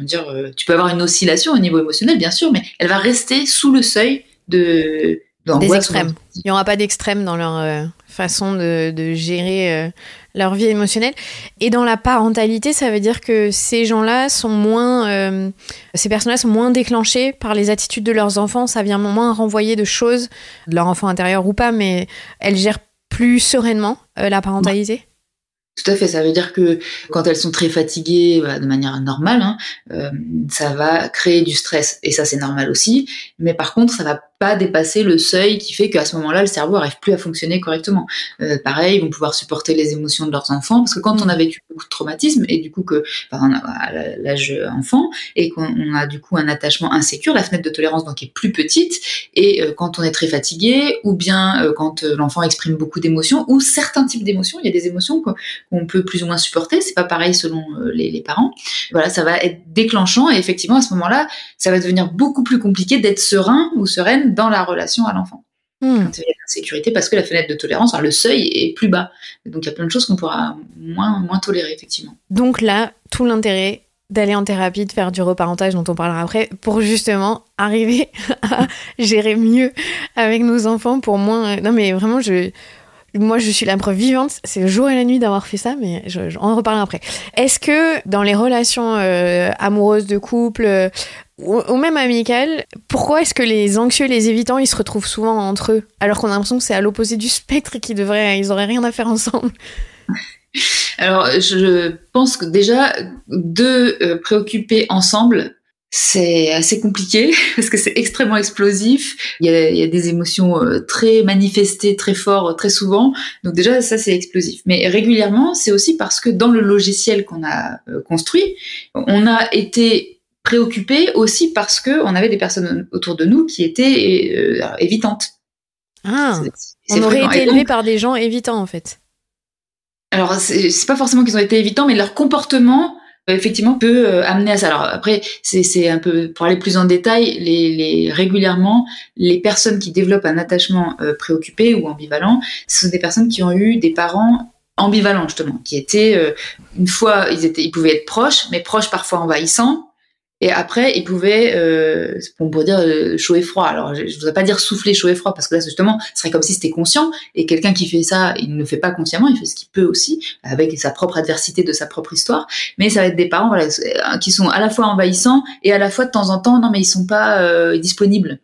tu peux avoir une oscillation au niveau émotionnel, bien sûr, mais elle va rester sous le seuil des extrêmes. Il n'y aura pas d'extrêmes dans leur façon de gérer leur vie émotionnelle. Et dans la parentalité, ça veut dire que ces gens-là sont moins... ces personnes-là sont moins déclenchées par les attitudes de leurs enfants. Ça vient moins renvoyer de choses, de leur enfant intérieur ou pas, mais elles gèrent plus sereinement la parentalité. Tout à fait, ça veut dire que quand elles sont très fatiguées, de manière normale, ça va créer du stress, et ça c'est normal aussi, mais par contre ça va pas dépasser le seuil qui fait qu'à ce moment-là le cerveau arrive plus à fonctionner correctement. Pareil, ils vont pouvoir supporter les émotions de leurs enfants, parce que quand on a vécu beaucoup de traumatisme, et du coup à l'âge enfant, et qu'on a du coup un attachement insécure, la fenêtre de tolérance donc est plus petite, et quand on est très fatigué, ou bien quand l'enfant exprime beaucoup d'émotions, ou certains types d'émotions, il y a des émotions qu'on peut plus ou moins supporter, c'est pas pareil selon les parents. Voilà, ça va être déclenchant, et effectivement à ce moment-là, ça va devenir beaucoup plus compliqué d'être serein ou sereine dans la relation à l'enfant. Quand il y a l'insécurité, parce que la fenêtre de tolérance, le seuil est plus bas. Donc il y a plein de choses qu'on pourra moins tolérer, effectivement. Donc là, tout l'intérêt d'aller en thérapie, de faire du reparentage dont on parlera après, pour justement arriver à gérer mieux avec nos enfants, pour moins... Non mais vraiment, moi je suis la preuve vivante, c'est le jour et la nuit d'avoir fait ça, mais on en reparlera après. Est-ce que dans les relations amoureuses de couple ou même amicales, pourquoi est-ce que les anxieux et les évitants, ils se retrouvent souvent entre eux, alors qu'on a l'impression que c'est à l'opposé du spectre et ils auraient rien à faire ensemble? Alors, je pense que déjà, deux préoccupés ensemble, c'est assez compliqué parce que c'est extrêmement explosif. Il y a des émotions très manifestées, très fort, très souvent. Donc déjà, ça, c'est explosif. Mais régulièrement, c'est aussi parce que dans le logiciel qu'on a construit, on a été préoccupé aussi parce que on avait des personnes autour de nous qui étaient évitantes. Ah, on aurait été élevé par des gens évitants, en fait. Alors, c'est pas forcément qu'ils ont été évitants, mais leur comportement, effectivement, peut amener à ça. Alors après, c'est un peu, pour aller plus en détail, régulièrement, les personnes qui développent un attachement préoccupé ou ambivalent, ce sont des personnes qui ont eu des parents ambivalents, justement, qui étaient, une fois, ils pouvaient être proches, mais proches parfois envahissants. Et après, ils pouvaient, on pourrait dire chaud et froid. Alors, je voudrais pas dire souffler chaud et froid, parce que là, justement, ce serait comme si c'était conscient. Et quelqu'un qui fait ça, il ne le fait pas consciemment, il fait ce qu'il peut aussi, avec sa propre adversité de sa propre histoire. Mais ça va être des parents, voilà, qui sont à la fois envahissants et à la fois de temps en temps, non, mais ils sont pas disponibles.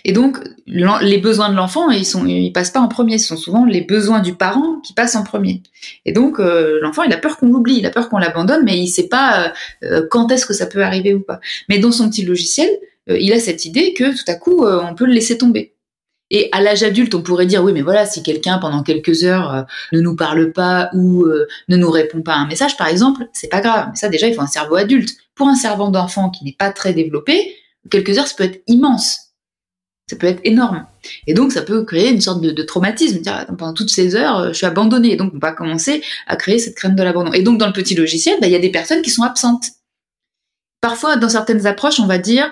Et donc, les besoins de l'enfant, ils passent pas en premier. Ce sont souvent les besoins du parent qui passent en premier. Et donc, l'enfant, il a peur qu'on l'oublie, il a peur qu'on l'abandonne, mais il sait pas quand est-ce que ça peut arriver ou pas. Mais dans son petit logiciel, il a cette idée que tout à coup, on peut le laisser tomber. Et à l'âge adulte, on pourrait dire, oui, mais voilà, si quelqu'un, pendant quelques heures, ne nous parle pas ou ne nous répond pas à un message, par exemple, c'est pas grave. Mais ça, déjà, il faut un cerveau adulte. Pour un cerveau d'enfant qui n'est pas très développé, quelques heures, ça peut être immense. Ça peut être énorme. Et donc, ça peut créer une sorte de traumatisme. Dire, pendant toutes ces heures, je suis abandonnée. Et donc, on va commencer à créer cette crainte de l'abandon. Et donc, dans le petit logiciel, il y a des personnes qui sont absentes. Parfois, dans certaines approches, on va dire,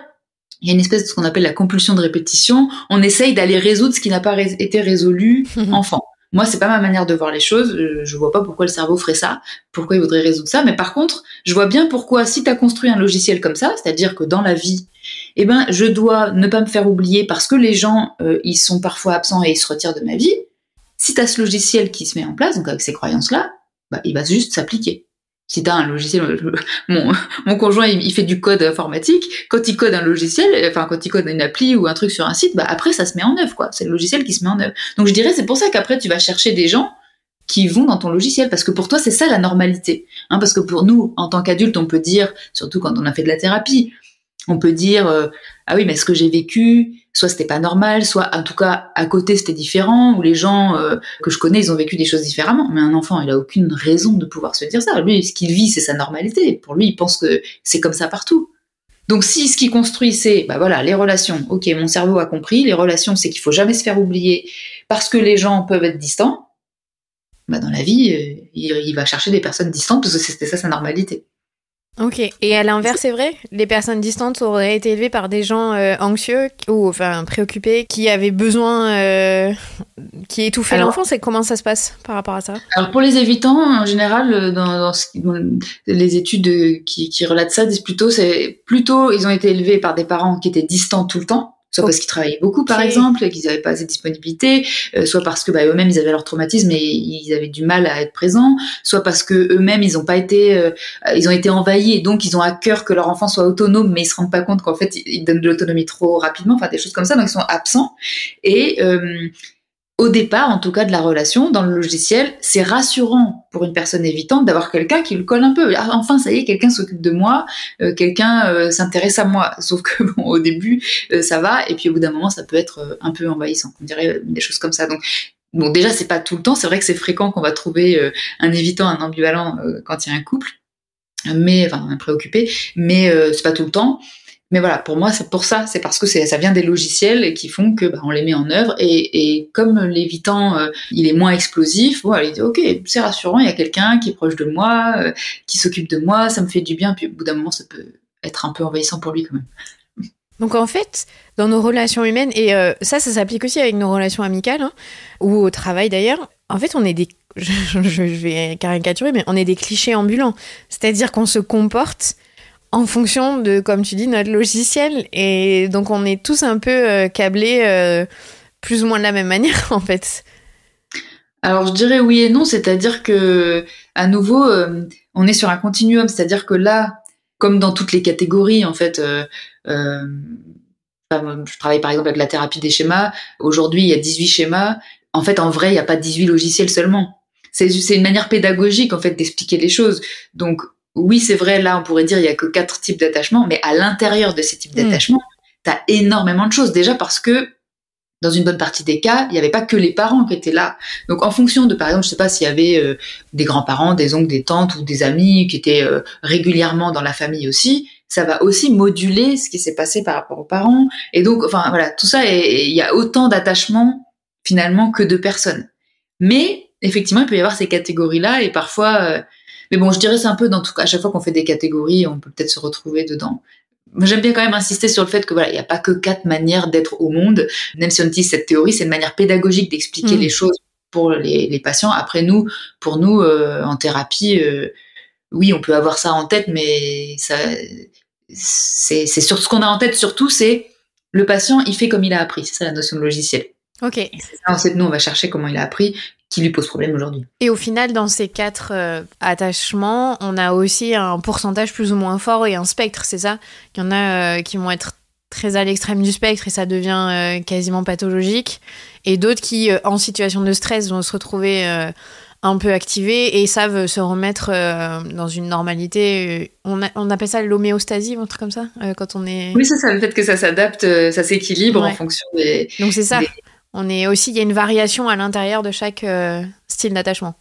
il y a une espèce de ce qu'on appelle la compulsion de répétition. On essaye d'aller résoudre ce qui n'a pas été résolu enfant. Moi, c'est pas ma manière de voir les choses. Je vois pas pourquoi le cerveau ferait ça, pourquoi il voudrait résoudre ça. Mais par contre, je vois bien pourquoi, si tu as construit un logiciel comme ça, c'est-à-dire que dans la vie, eh ben, je dois ne pas me faire oublier parce que les gens, ils sont parfois absents et ils se retirent de ma vie. Si tu as ce logiciel qui se met en place, donc avec ces croyances-là, bah, il va juste s'appliquer. Si tu as un logiciel, mon conjoint, il fait du code informatique. Quand il code un logiciel, enfin, quand il code une appli ou un truc sur un site, bah, après, ça se met en œuvre, quoi. C'est le logiciel qui se met en œuvre. Donc, je dirais, c'est pour ça qu'après, tu vas chercher des gens qui vont dans ton logiciel, parce que pour toi, c'est ça la normalité. Hein, parce que pour nous, en tant qu'adultes, on peut dire, surtout quand on a fait de la thérapie, on peut dire ah oui, mais ce que j'ai vécu, soit c'était pas normal, soit en tout cas à côté c'était différent, ou les gens que je connais, ils ont vécu des choses différemment. Mais un enfant, il a aucune raison de pouvoir se dire ça. Lui, ce qu'il vit, c'est sa normalité. Pour lui, il pense que c'est comme ça partout. Donc si ce qu'il construit, c'est bah voilà, les relations. Ok, mon cerveau a compris. Les relations, c'est qu'il faut jamais se faire oublier parce que les gens peuvent être distants. Bah dans la vie, il va chercher des personnes distantes parce que c'était ça sa normalité. Ok, et à l'inverse, c'est vrai, les personnes distantes auraient été élevées par des gens anxieux ou enfin préoccupés qui avaient besoin, qui étouffaient l'enfance. Et comment ça se passe par rapport à ça? Alors pour les évitants, en général, dans les études qui relatent ça, disent plutôt ils ont été élevés par des parents qui étaient distants tout le temps. Soit parce qu'ils travaillaient beaucoup, par exemple, et qu'ils n'avaient pas assez de disponibilité, soit parce que eux-mêmes ils avaient leur traumatisme et ils avaient du mal à être présents, soit parce que eux-mêmes ils ont été envahis et donc ils ont à cœur que leur enfant soit autonome, mais ils se rendent pas compte qu'en fait ils donnent de l'autonomie trop rapidement, enfin des choses comme ça, donc ils sont absents. Et au départ, en tout cas, de la relation, dans le logiciel, c'est rassurant pour une personne évitante d'avoir quelqu'un qui le colle un peu. Ah, enfin, ça y est, quelqu'un s'occupe de moi, quelqu'un s'intéresse à moi. Sauf que bon, au début, ça va, et puis au bout d'un moment, ça peut être un peu envahissant. On dirait des choses comme ça. Donc, bon, déjà, c'est pas tout le temps. C'est vrai que c'est fréquent qu'on va trouver un évitant, un ambivalent quand il y a un couple, un préoccupé, mais c'est pas tout le temps. Mais voilà, pour moi, c'est pour ça, c'est parce que ça vient des logiciels qui font que on les met en œuvre et comme l'évitant, il est moins explosif, voilà, il dit ok, c'est rassurant, il y a quelqu'un qui est proche de moi, qui s'occupe de moi, ça me fait du bien, puis au bout d'un moment, ça peut être un peu envahissant pour lui quand même. Donc en fait, dans nos relations humaines, et ça s'applique aussi avec nos relations amicales, hein, ou au travail d'ailleurs, en fait, on est je vais caricaturer, mais on est des clichés ambulants. C'est-à-dire qu'on se comporte en fonction de, comme tu dis, notre logiciel. Et donc, on est tous un peu câblés plus ou moins de la même manière, en fait. Alors, je dirais oui et non, c'est-à-dire que, à nouveau, on est sur un continuum, c'est-à-dire que là, comme dans toutes les catégories, en fait, je travaille par exemple avec la thérapie des schémas. Aujourd'hui, il y a 18 schémas. En fait, en vrai, il n'y a pas 18 logiciels seulement. C'est une manière pédagogique, en fait, d'expliquer les choses. Donc, oui, c'est vrai, là, on pourrait dire il y a que 4 types d'attachements, mais à l'intérieur de ces types d'attachements, t'as énormément de choses. Déjà parce que, dans une bonne partie des cas, il n'y avait pas que les parents qui étaient là. Donc, en fonction de, par exemple, je sais pas s'il y avait des grands-parents, des oncles, des tantes ou des amis qui étaient régulièrement dans la famille aussi, ça va aussi moduler ce qui s'est passé par rapport aux parents. Et donc, enfin, voilà, tout ça, il y a autant d'attachements, finalement, que de personnes. Mais, effectivement, il peut y avoir ces catégories-là, et parfois, mais bon, je dirais c'est un peu dans tout cas, à chaque fois qu'on fait des catégories, on peut peut-être se retrouver dedans. Moi, j'aime bien quand même insister sur le fait que voilà, il n'y a pas que 4 manières d'être au monde. Même si on utilise cette théorie, c'est une manière pédagogique d'expliquer les choses pour les patients. Après pour nous, en thérapie, oui, on peut avoir ça en tête, mais ça, c'est sur ce qu'on a en tête surtout, c'est le patient, il fait comme il a appris. C'est ça la notion de logiciel. Ok. Et c'est ça, en fait, nous, on va chercher comment il a appris, qui lui pose problème aujourd'hui. Et au final, dans ces 4 attachements, on a aussi un pourcentage plus ou moins fort et un spectre, c'est ça? Il y en a qui vont être très à l'extrême du spectre et ça devient quasiment pathologique. Et d'autres qui, en situation de stress, vont se retrouver un peu activés et savent se remettre dans une normalité. On appelle ça l'homéostasie, un truc comme ça, quand on est... Oui, c'est ça, le fait que ça s'adapte, ça s'équilibre en fonction des... Donc c'est ça. On est aussi, il y a une variation à l'intérieur de chaque style d'attachement.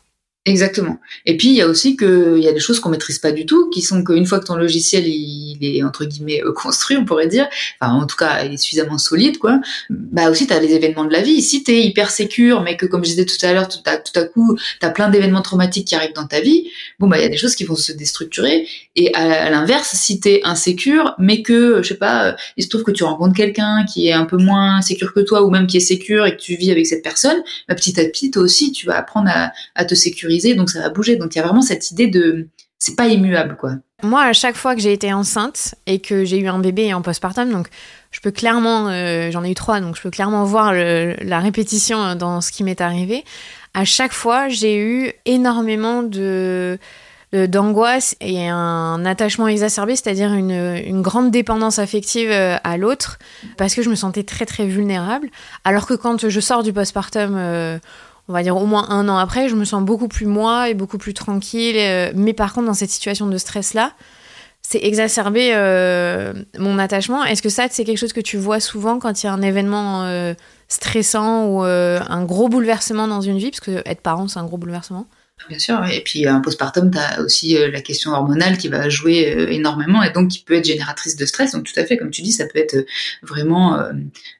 Exactement. Et puis il y a aussi il y a des choses qu'on maîtrise pas du tout, qui sont qu'une fois que ton logiciel il est entre guillemets construit, on pourrait dire, enfin en tout cas il est suffisamment solide quoi. Bah aussi t'as les événements de la vie. Si t'es hyper sécure, mais que comme je disais tout à l'heure, tout à coup t'as plein d'événements traumatiques qui arrivent dans ta vie, bon bah il y a des choses qui vont se déstructurer. Et à l'inverse, si t'es insécure, mais que je sais pas, il se trouve que tu rencontres quelqu'un qui est un peu moins sécure que toi ou même qui est sécure et que tu vis avec cette personne, bah, petit à petit toi aussi tu vas apprendre à te sécuriser. Donc ça va bouger. Donc il y a vraiment cette idée de c'est pas immuable quoi. Moi, à chaque fois que j'ai été enceinte et que j'ai eu un bébé en postpartum, donc je peux clairement, j'en ai eu 3, donc je peux clairement voir la répétition dans ce qui m'est arrivé. À chaque fois, j'ai eu énormément d'angoisse et un attachement exacerbé, c'est-à-dire une grande dépendance affective à l'autre, parce que je me sentais très très vulnérable. Alors que quand je sors du postpartum, on va dire au moins 1 an après, je me sens beaucoup plus moi et beaucoup plus tranquille. Mais par contre, dans cette situation de stress-là, c'est exacerbé mon attachement. Est-ce que ça, c'est quelque chose que tu vois souvent quand il y a un événement stressant ou un gros bouleversement dans une vie? Parce que être parent, c'est un gros bouleversement. Bien sûr, et puis un postpartum, t'as aussi la question hormonale qui va jouer énormément et donc qui peut être génératrice de stress. Donc tout à fait, comme tu dis, ça peut être vraiment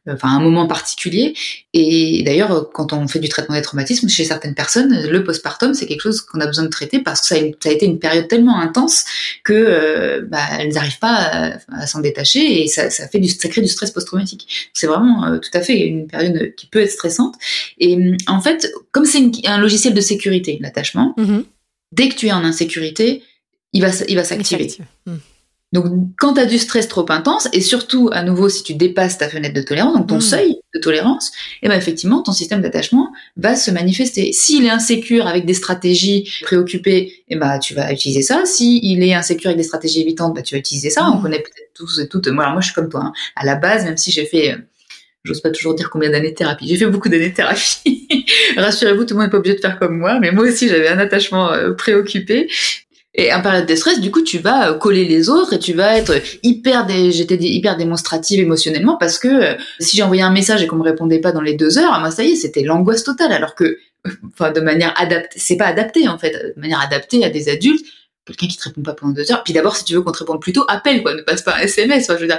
un moment particulier. Et d'ailleurs, quand on fait du traitement des traumatismes, chez certaines personnes, le postpartum, c'est quelque chose qu'on a besoin de traiter parce que ça a été une période tellement intense que elles n'arrivent pas à s'en détacher et ça crée du stress post-traumatique. C'est vraiment tout à fait une période qui peut être stressante. Et en fait, comme c'est un logiciel de sécurité, l'attachement, dès que tu es en insécurité, il va s'activer. Donc, quand tu as du stress trop intense, et surtout, à nouveau, si tu dépasses ta fenêtre de tolérance, donc ton seuil de tolérance, et ben effectivement, ton système d'attachement va se manifester. S'il est insécure avec des stratégies préoccupées, et ben tu vas utiliser ça. S'il est insécure avec des stratégies évitantes, ben tu vas utiliser ça. On connaît peut-être tous et toutes. Moi, je suis comme toi. Hein. À la base, même si j'ai fait... j'ose pas toujours dire combien d'années de thérapie. J'ai fait beaucoup d'années de thérapie. Rassurez-vous, tout le monde n'est pas obligé de faire comme moi, mais moi aussi, j'avais un attachement préoccupé. Et en période de stress, du coup, tu vas coller les autres et tu vas être j'étais hyper démonstrative émotionnellement parce que si j'envoyais un message et qu'on me répondait pas dans les 2 heures, moi, ça y est, c'était l'angoisse totale. Alors que, de manière adaptée, c'est pas adapté, en fait, de manière adaptée à des adultes, quelqu'un qui te répond pas pendant 2 heures. Puis d'abord, si tu veux qu'on te réponde plus tôt, appelle, quoi, ne passe pas un SMS. Enfin, je veux dire,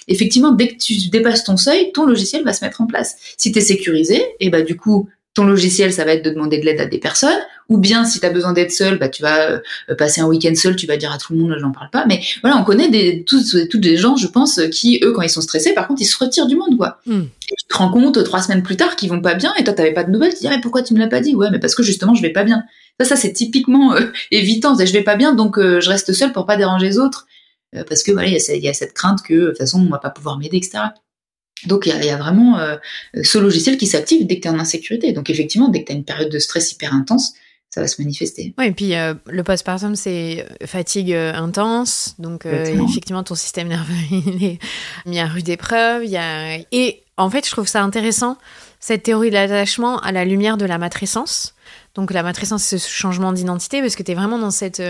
effectivement, dès que tu dépasses ton seuil, ton logiciel va se mettre en place. Si t'es sécurisé, et du coup, ton logiciel, ça va être de demander de l'aide à des personnes, ou bien si tu as besoin d'être seul, tu vas passer un week-end seul, tu vas dire à tout le monde j'en parle pas. Mais voilà, on connaît toutes des gens, je pense, qui eux quand ils sont stressés, par contre ils se retirent du monde, quoi. Et tu te rends compte 3 semaines plus tard qu'ils vont pas bien et toi t'avais pas de nouvelles, tu te dis mais pourquoi tu me l'as pas dit? Ouais, mais parce que justement je vais pas bien. Ça c'est typiquement évitant, je vais pas bien donc je reste seule pour pas déranger les autres, parce que voilà, il y a cette crainte que de toute façon on va pas pouvoir m'aider, etc. Donc il y a vraiment ce logiciel qui s'active dès que tu es en insécurité. Donc effectivement, dès que tu as une période de stress hyper intense, ça va se manifester. Oui, et puis le postpartum, c'est fatigue intense. Donc effectivement, ton système nerveux, il est mis à rude épreuve. Et en fait, je trouve ça intéressant, cette théorie de l'attachement à la lumière de la matrescence. Donc la matrescence, c'est ce changement d'identité, parce que tu es vraiment dans cette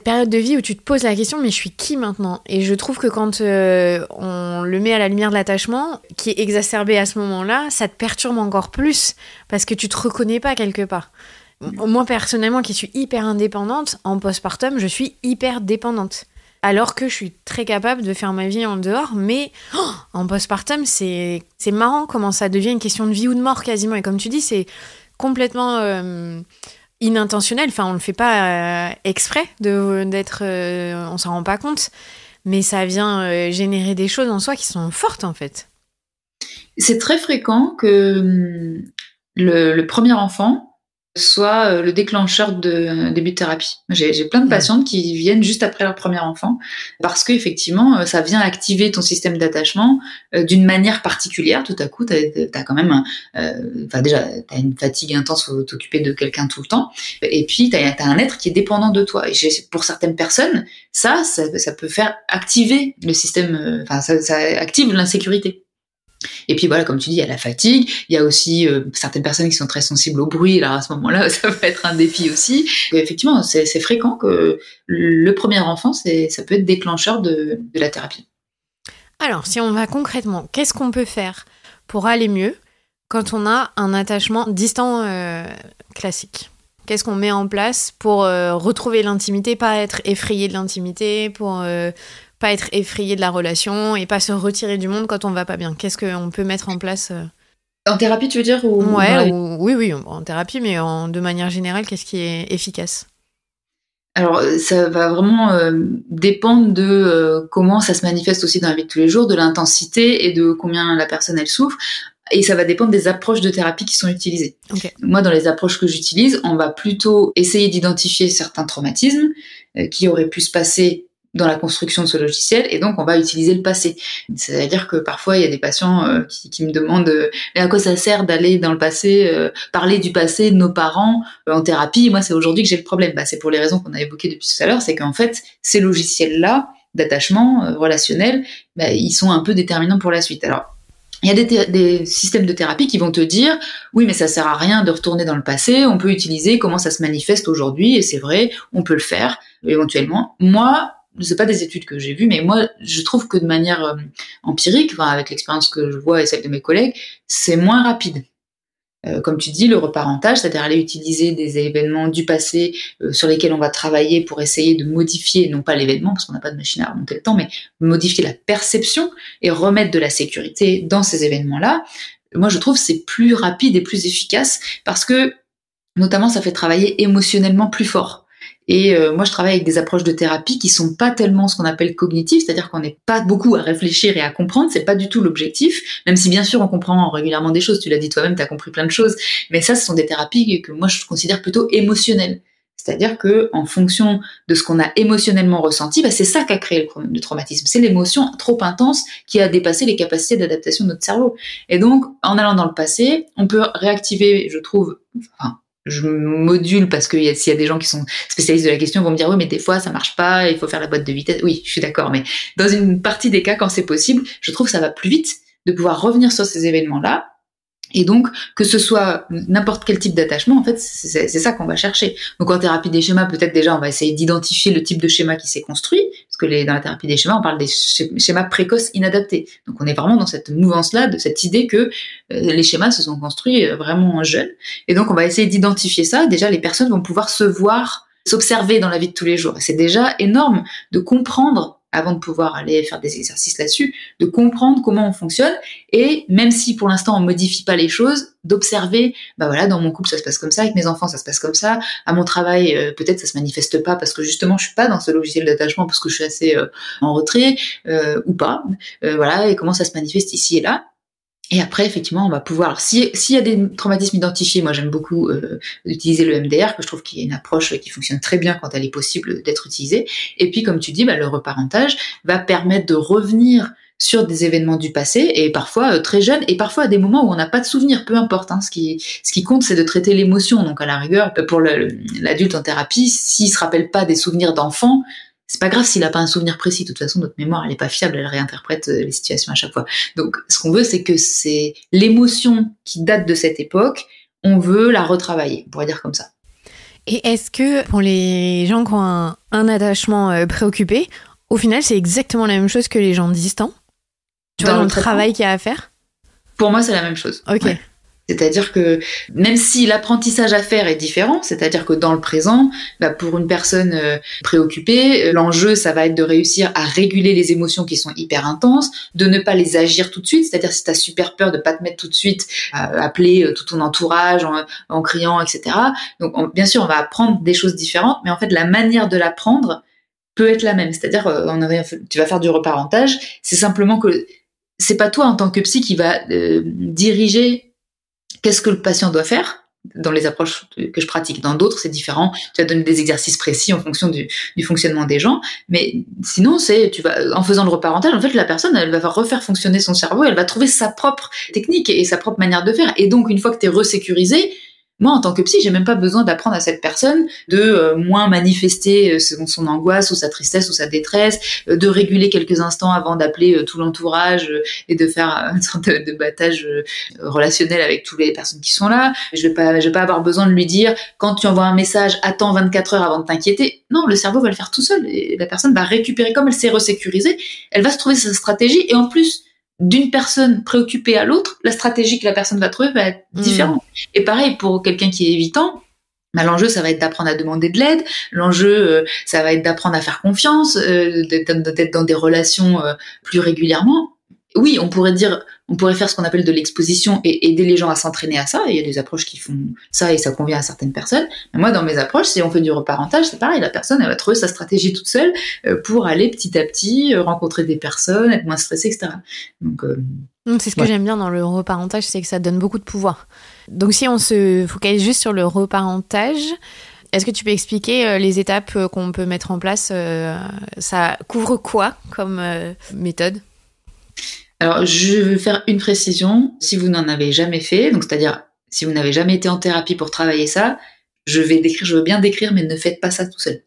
période de vie où tu te poses la question, mais je suis qui maintenant? Et je trouve que quand on le met à la lumière de l'attachement, qui est exacerbé à ce moment-là, ça te perturbe encore plus, parce que tu te reconnais pas quelque part. Moi, personnellement, qui suis hyper indépendante, en postpartum, je suis hyper dépendante. Alors que je suis très capable de faire ma vie en dehors, mais en postpartum, c'est marrant comment ça devient une question de vie ou de mort quasiment. Et comme tu dis, c'est complètement inintentionnel. Enfin, on le fait pas exprès d'être, on s'en rend pas compte, mais ça vient générer des choses en soi qui sont fortes en fait. C'est très fréquent que le premier enfant soit le déclencheur de début de thérapie. J'ai plein de patientes qui viennent juste après leur premier enfant parce que effectivement ça vient activer ton système d'attachement d'une manière particulière. Tout à coup t'as quand même déjà t'as une fatigue intense, faut t'occuper de quelqu'un tout le temps, et puis t'as un être qui est dépendant de toi. Et pour certaines personnes ça peut faire activer le système, ça active l'insécurité. Et puis voilà, comme tu dis, il y a la fatigue, il y a aussi certaines personnes qui sont très sensibles au bruit, alors à ce moment-là, ça va être un défi aussi. Et effectivement, c'est fréquent que le premier enfant, ça peut être déclencheur de la thérapie. Alors, si on va concrètement, qu'est-ce qu'on peut faire pour aller mieux quand on a un attachement distant classique? Qu'est-ce qu'on met en place pour retrouver l'intimité, pas être effrayé de l'intimité, pour pas être effrayé de la relation et pas se retirer du monde quand on va pas bien? Qu'est-ce qu'on peut mettre en place En thérapie, tu veux dire Oui, en thérapie, mais de manière générale, qu'est-ce qui est efficace? Alors, ça va vraiment dépendre de comment ça se manifeste aussi dans la vie de tous les jours, de l'intensité et de combien la personne elle souffre. Et ça va dépendre des approches de thérapie qui sont utilisées. Okay. Moi, dans les approches que j'utilise, on va plutôt essayer d'identifier certains traumatismes qui auraient pu se passer dans la construction de ce logiciel, et donc on va utiliser le passé. C'est-à-dire que parfois il y a des patients qui me demandent mais à quoi ça sert d'aller dans le passé, parler du passé de nos parents en thérapie? Moi, c'est aujourd'hui que j'ai le problème. C'est pour les raisons qu'on a évoquées depuis tout à l'heure, c'est qu'en fait ces logiciels-là d'attachement relationnel, ils sont un peu déterminants pour la suite. Alors il y a des systèmes de thérapie qui vont te dire oui, mais ça sert à rien de retourner dans le passé, on peut utiliser comment ça se manifeste aujourd'hui, et c'est vrai, on peut le faire éventuellement. Moi, c'est pas des études que j'ai vues, mais moi, je trouve que de manière empirique, avec l'expérience que je vois et celle de mes collègues, c'est moins rapide. Comme tu dis, le reparentage, c'est-à-dire aller utiliser des événements du passé sur lesquels on va travailler pour essayer de modifier, non pas l'événement, parce qu'on n'a pas de machine à remonter le temps, mais modifier la perception et remettre de la sécurité dans ces événements-là. Moi, je trouve que c'est plus rapide et plus efficace parce que, notamment, ça fait travailler émotionnellement plus fort. Et moi, je travaille avec des approches de thérapie qui sont pas tellement ce qu'on appelle cognitives, c'est-à-dire qu'on n'est pas beaucoup à réfléchir et à comprendre, c'est pas du tout l'objectif, même si bien sûr on comprend régulièrement des choses, tu l'as dit toi-même, tu as compris plein de choses, mais ça, ce sont des thérapies que moi je considère plutôt émotionnelles. C'est-à-dire que en fonction de ce qu'on a émotionnellement ressenti, c'est ça qui a créé le traumatisme. C'est l'émotion trop intense qui a dépassé les capacités d'adaptation de notre cerveau. Et donc, en allant dans le passé, on peut réactiver, je trouve, je module parce que s'il y a des gens qui sont spécialistes de la question vont me dire oui, mais des fois ça marche pas, il faut faire la boîte de vitesse. Oui, je suis d'accord, mais dans une partie des cas, quand c'est possible, je trouve que ça va plus vite de pouvoir revenir sur ces événements-là. Et donc, que ce soit n'importe quel type d'attachement, en fait, c'est ça qu'on va chercher. Donc, en thérapie des schémas, peut-être déjà, on va essayer d'identifier le type de schéma qui s'est construit, parce que dans la thérapie des schémas, on parle des schémas précoces inadaptés. Donc, on est vraiment dans cette mouvance-là, de cette idée que les schémas se sont construits vraiment jeunes. Et donc, on va essayer d'identifier ça. Déjà, les personnes vont pouvoir se voir, s'observer dans la vie de tous les jours. Et c'est déjà énorme de comprendre avant de pouvoir aller faire des exercices là-dessus, de comprendre comment on fonctionne, et même si pour l'instant on modifie pas les choses, d'observer, dans mon couple ça se passe comme ça, avec mes enfants ça se passe comme ça, à mon travail peut-être ça se manifeste pas parce que justement je suis pas dans ce logiciel d'attachement parce que je suis assez en retrait ou pas, et comment ça se manifeste ici et là. Et après, effectivement, on va pouvoir... S'il y a des traumatismes identifiés, moi j'aime beaucoup utiliser le MDR, que je trouve qu'il y a une approche qui fonctionne très bien quand elle est possible d'être utilisée. Et puis, comme tu dis, le reparentage va permettre de revenir sur des événements du passé, et parfois très jeunes, et parfois à des moments où on n'a pas de souvenirs, peu importe. Ce qui compte, c'est de traiter l'émotion. Donc à la rigueur, pour l'adulte en thérapie, s'il se rappelle pas des souvenirs d'enfant, c'est pas grave s'il a pas un souvenir précis. De toute façon, notre mémoire, elle est pas fiable, elle réinterprète les situations à chaque fois. Donc, ce qu'on veut, c'est que c'est l'émotion qui date de cette époque, on veut la retravailler, on pourrait dire comme ça. Et est-ce que pour les gens qui ont un attachement préoccupé, au final, c'est exactement la même chose que les gens distants? Tu vois, dans le travail qu'il y a à faire? Pour moi, c'est la même chose. Ok. Ouais. C'est-à-dire que même si l'apprentissage à faire est différent, c'est-à-dire que dans le présent, pour une personne préoccupée, l'enjeu, ça va être de réussir à réguler les émotions qui sont hyper intenses, de ne pas les agir tout de suite, c'est-à-dire si tu as super peur de pas te mettre tout de suite à appeler tout ton entourage en criant, etc. Donc bien sûr, on va apprendre des choses différentes, mais en fait, la manière de l'apprendre peut être la même. C'est-à-dire, tu vas faire du reparentage, c'est simplement que c'est pas toi en tant que psy qui va diriger qu'est-ce que le patient doit faire dans les approches que je pratique. Dans d'autres, c'est différent. Tu vas donner des exercices précis en fonction du fonctionnement des gens. Mais sinon, en faisant le reparentage, en fait, la personne, elle va refaire fonctionner son cerveau, elle va trouver sa propre technique et sa propre manière de faire. Et donc, une fois que tu es resécurisé, moi, en tant que psy, j'ai même pas besoin d'apprendre à cette personne de moins manifester son angoisse ou sa tristesse ou sa détresse, de réguler quelques instants avant d'appeler tout l'entourage et de faire une sorte de battage relationnel avec toutes les personnes qui sont là. Je vais pas avoir besoin de lui dire, quand tu envoies un message, attends 24 heures avant de t'inquiéter. Non, le cerveau va le faire tout seul et la personne va récupérer, comme elle s'est resécurisée, elle va se trouver sa stratégie, et en plus, d'une personne préoccupée à l'autre, la stratégie que la personne va trouver va être différente. Et pareil, pour quelqu'un qui est évitant, l'enjeu, ça va être d'apprendre à demander de l'aide. L'enjeu, ça va être d'apprendre à faire confiance, d'être dans des relations plus régulièrement. Oui, on pourrait faire ce qu'on appelle de l'exposition et aider les gens à s'entraîner à ça. Il y a des approches qui font ça et ça convient à certaines personnes. Mais moi, dans mes approches, si on fait du reparentage, c'est pareil. La personne, elle va trouver sa stratégie toute seule pour aller petit à petit rencontrer des personnes, être moins stressée, etc. Donc, c'est ce que j'aime bien dans le reparentage, c'est que ça donne beaucoup de pouvoir. Donc, si on se focalise juste sur le reparentage, est-ce que tu peux expliquer les étapes qu'on peut mettre en place? Ça couvre quoi comme méthode? Alors, je veux faire une précision. Si vous n'en avez jamais fait, donc c'est-à-dire si vous n'avez jamais été en thérapie pour travailler ça, je veux bien décrire, mais ne faites pas ça tout seul.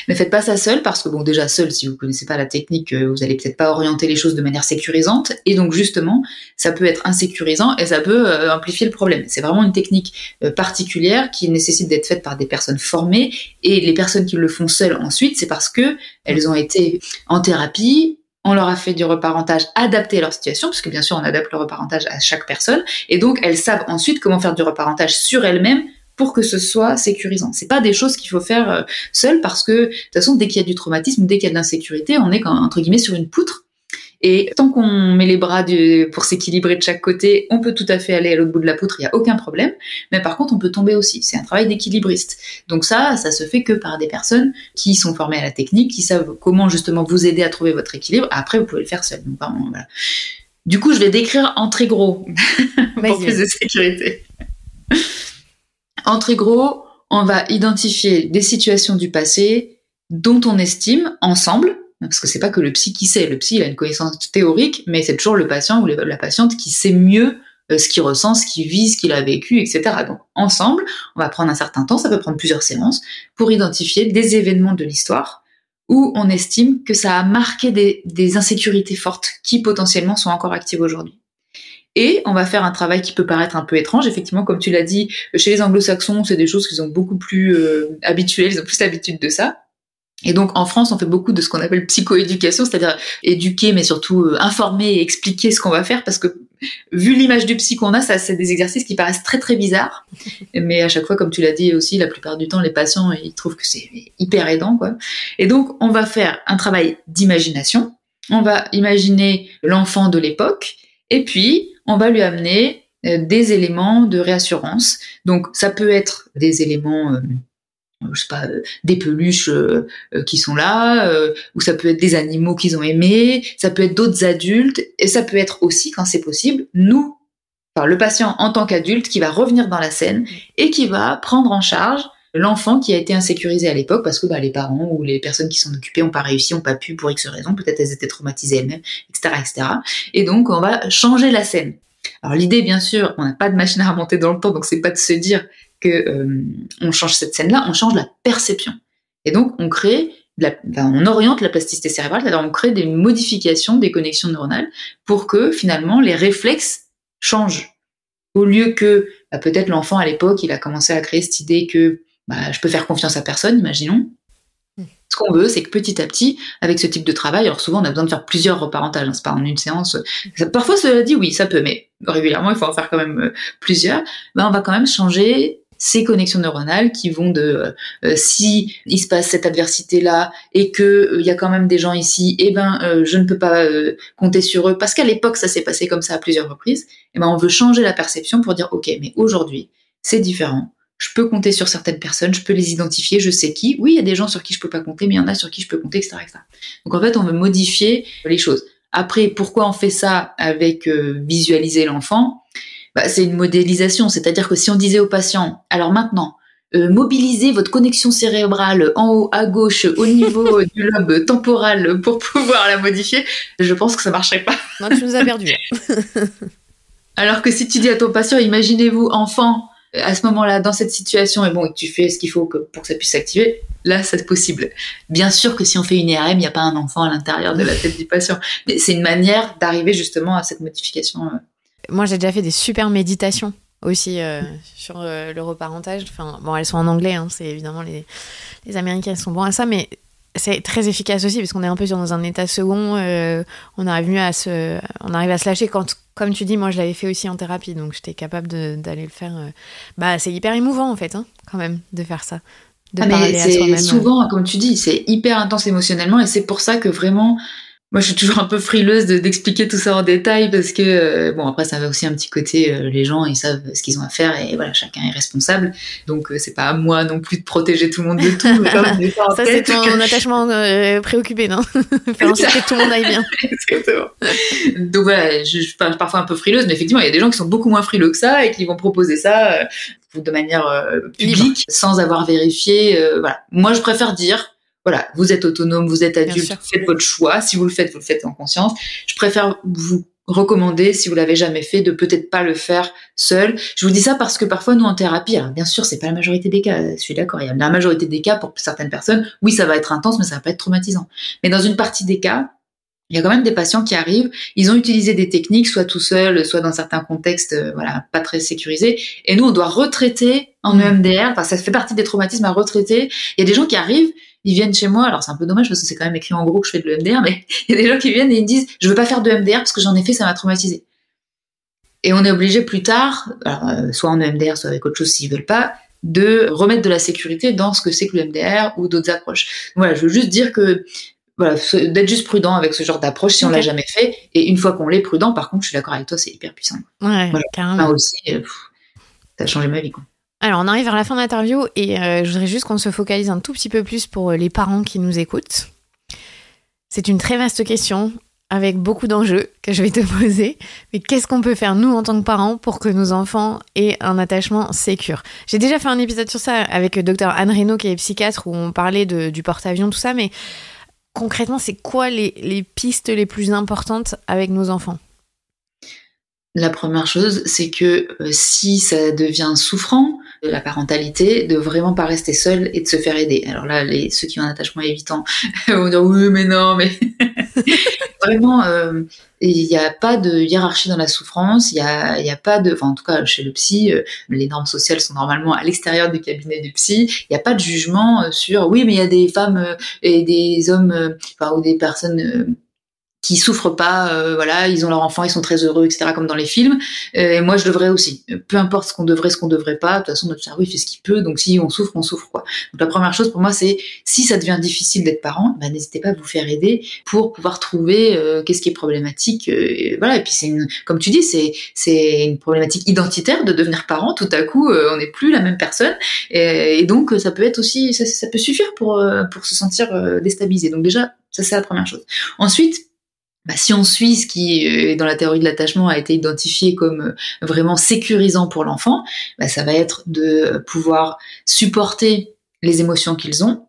Ne faites pas ça seul, parce que déjà seul, si vous connaissez pas la technique, vous allez peut-être pas orienter les choses de manière sécurisante, et donc justement, ça peut être insécurisant et ça peut amplifier le problème. C'est vraiment une technique particulière qui nécessite d'être faite par des personnes formées, et les personnes qui le font seules ensuite, c'est parce que elles ont été en thérapie. On leur a fait du reparentage adapté à leur situation, parce que bien sûr, on adapte le reparentage à chaque personne, et donc elles savent ensuite comment faire du reparentage sur elles-mêmes pour que ce soit sécurisant. C'est pas des choses qu'il faut faire seul, parce que de toute façon, dès qu'il y a du traumatisme, dès qu'il y a de l'insécurité, on est entre guillemets sur une poutre. Et tant qu'on met les bras pour s'équilibrer de chaque côté, on peut tout à fait aller à l'autre bout de la poutre, il n'y a aucun problème. Mais par contre, on peut tomber aussi. C'est un travail d'équilibriste. Donc ça se fait que par des personnes qui sont formées à la technique, qui savent comment justement vous aider à trouver votre équilibre. Après, vous pouvez le faire seul. Donc, vraiment, voilà. Du coup, je vais décrire en très gros pour plus de sécurité. En très gros, on va identifier des situations du passé dont on estime ensemble, parce que c'est pas que le psy qui sait, le psy il a une connaissance théorique, mais c'est toujours le patient ou la patiente qui sait mieux ce qu'il ressent, ce qu'il vit, ce qu'il a vécu, etc. Donc ensemble, on va prendre un certain temps, ça peut prendre plusieurs séances, pour identifier des événements de l'histoire où on estime que ça a marqué des insécurités fortes qui potentiellement sont encore actives aujourd'hui. Et on va faire un travail qui peut paraître un peu étrange. Effectivement, comme tu l'as dit, chez les anglo-saxons, c'est des choses qu'ils ont beaucoup plus habituelles, ils ont plus l'habitude de ça. Et donc, en France, on fait beaucoup de ce qu'on appelle psychoéducation, c'est-à-dire éduquer, mais surtout informer et expliquer ce qu'on va faire, parce que vu l'image du psy qu'on a, ça, c'est des exercices qui paraissent très très bizarres. Mais à chaque fois, comme tu l'as dit aussi, la plupart du temps, les patients, ils trouvent que c'est hyper aidant, quoi. Et donc, on va faire un travail d'imagination. On va imaginer l'enfant de l'époque. Et puis, on va lui amener des éléments de réassurance. Donc, ça peut être des éléments... je sais pas, des peluches qui sont là, ou ça peut être des animaux qu'ils ont aimés, ça peut être d'autres adultes, et ça peut être aussi, quand c'est possible, nous, enfin, le patient en tant qu'adulte qui va revenir dans la scène et qui va prendre en charge l'enfant qui a été insécurisé à l'époque parce que les parents ou les personnes qui s'en occupaient n'ont pas réussi, n'ont pas pu pour X raisons, peut-être elles étaient traumatisées elles-mêmes, etc., etc. Et donc, on va changer la scène. Alors l'idée, bien sûr, on n'a pas de machine à remonter dans le temps, donc c'est pas de se dire que on change cette scène-là, on change la perception. Et donc, on crée, on oriente la plasticité cérébrale, c'est-à-dire on crée des modifications des connexions neuronales pour que finalement les réflexes changent. Au lieu que peut-être l'enfant à l'époque, il a commencé à créer cette idée que je peux faire confiance à personne, imaginons. Ce qu'on veut, c'est que petit à petit, avec ce type de travail, alors souvent on a besoin de faire plusieurs reparentages, hein, c'est pas en une séance. Parfois, cela dit, oui, ça peut, mais régulièrement, il faut en faire quand même plusieurs. On va quand même changer ces connexions neuronales qui vont de si il se passe cette adversité-là et que il y a quand même des gens ici, je ne peux pas compter sur eux parce qu'à l'époque ça s'est passé comme ça à plusieurs reprises. On veut changer la perception pour dire ok, mais aujourd'hui c'est différent. Je peux compter sur certaines personnes, je peux les identifier, je sais qui. Oui, il y a des gens sur qui je peux pas compter, mais il y en a sur qui je peux compter, etc., etc. Donc en fait, on veut modifier les choses. Après, pourquoi on fait ça avec visualiser l'enfant ? C'est une modélisation, c'est-à-dire que si on disait au patient, alors maintenant, mobilisez votre connexion cérébrale en haut à gauche au niveau du lobe temporal pour pouvoir la modifier, je pense que ça marcherait pas. Non, tu nous as perdu. Alors que si tu dis à ton patient, imaginez-vous enfant à ce moment-là, dans cette situation, et tu fais ce qu'il faut pour que ça puisse s'activer, là, c'est possible. Bien sûr que si on fait une IRM, il n'y a pas un enfant à l'intérieur de la tête du patient. Mais c'est une manière d'arriver justement à cette modification. Moi, j'ai déjà fait des super méditations aussi sur le reparentage. Enfin, elles sont en anglais, hein, c'est évidemment les Américains sont bons à ça, mais c'est très efficace aussi parce qu'on est un peu dans un état second. On arrive à se lâcher quand, comme tu dis, moi je l'avais fait aussi en thérapie, donc j'étais capable d'aller le faire. C'est hyper émouvant en fait, hein, quand même, de faire ça. De parler à soi-même. Souvent, comme tu dis, c'est hyper intense émotionnellement et c'est pour ça que vraiment. Moi, je suis toujours un peu frileuse d'expliquer tout ça en détail parce que, après, ça va aussi un petit côté, les gens, ils savent ce qu'ils ont à faire et voilà, chacun est responsable. Donc, c'est pas à moi non plus de protéger tout le monde de tout. Mais ça, c'est ton attachement préoccupé, non? Faire en sorte que tout le monde aille bien. Exactement. Donc, voilà, je suis parfois un peu frileuse, mais effectivement, il y a des gens qui sont beaucoup moins frileux que ça et qui vont proposer ça de manière publique sans avoir vérifié. Voilà. Moi, je préfère dire, voilà, vous êtes autonome, vous êtes adulte, faites votre choix. Si vous le faites en conscience. Je préfère vous recommander, si vous l'avez jamais fait, de peut-être pas le faire seul. Je vous dis ça parce que parfois, nous, en thérapie, alors bien sûr, c'est pas la majorité des cas, je suis d'accord, il y a la majorité des cas, pour certaines personnes, oui, ça va être intense, mais ça va pas être traumatisant. Mais dans une partie des cas, il y a quand même des patients qui arrivent, ils ont utilisé des techniques, soit tout seuls, soit dans certains contextes, pas très sécurisés. Et nous, on doit retraiter en EMDR. Enfin, ça fait partie des traumatismes à retraiter. Il y a des gens qui arrivent, ils viennent chez moi. Alors, c'est un peu dommage parce que c'est quand même écrit en gros que je fais de l'EMDR, mais il y a des gens qui viennent et ils me disent, je veux pas faire de EMDR parce que j'en ai fait, ça m'a traumatisé. Et on est obligé plus tard, alors, soit en EMDR, soit avec autre chose s'ils veulent pas, de remettre de la sécurité dans ce que c'est que l'EMDR ou d'autres approches. Voilà, je veux juste dire que, voilà, d'être juste prudent avec ce genre d'approche si on l'a jamais fait. Et une fois qu'on l'est prudent, par contre, je suis d'accord avec toi, c'est hyper puissant. Ouais, voilà. Carrément. Moi aussi, ça a changé ma vie, quoi. Alors, on arrive vers la fin de l'interview et je voudrais juste qu'on se focalise un tout petit peu plus pour les parents qui nous écoutent. C'est une très vaste question avec beaucoup d'enjeux que je vais te poser. Mais qu'est-ce qu'on peut faire, nous, en tant que parents, pour que nos enfants aient un attachement sécure ? J'ai déjà fait un épisode sur ça avec Dr Anne Reynaud, qui est psychiatre, où on parlait du porte-avions, tout ça, mais concrètement, c'est quoi les pistes les plus importantes avec nos enfants ? La première chose, c'est que si ça devient souffrant, la parentalité, de vraiment pas rester seul et de se faire aider. Alors là, ceux qui ont un attachement évitant vont dire oui, mais non, mais vraiment, il n'y a pas de hiérarchie dans la souffrance. Il y a pas de, enfin en tout cas chez le psy, les normes sociales sont normalement à l'extérieur du cabinet du psy. Il n'y a pas de jugement sur oui, mais il y a des femmes et des hommes, ou des personnes qui souffrent pas, voilà, ils ont leur enfant, ils sont très heureux, etc., comme dans les films. Et moi, je devrais aussi. Peu importe ce qu'on devrait pas. De toute façon, notre cerveau, il fait ce qu'il peut. Donc, si on souffre, quoi. Donc, la première chose pour moi, c'est si ça devient difficile d'être parent, n'hésitez pas à vous faire aider pour pouvoir trouver qu'est-ce qui est problématique. Voilà. Et puis, comme tu dis, c'est une problématique identitaire de devenir parent. Tout à coup, on n'est plus la même personne. Et donc, ça peut être aussi, ça peut suffire pour se sentir déstabilisé. Donc déjà, ça c'est la première chose. Ensuite, si on suit ce qui, dans la théorie de l'attachement, a été identifié comme vraiment sécurisant pour l'enfant, ça va être de pouvoir supporter les émotions qu'ils ont,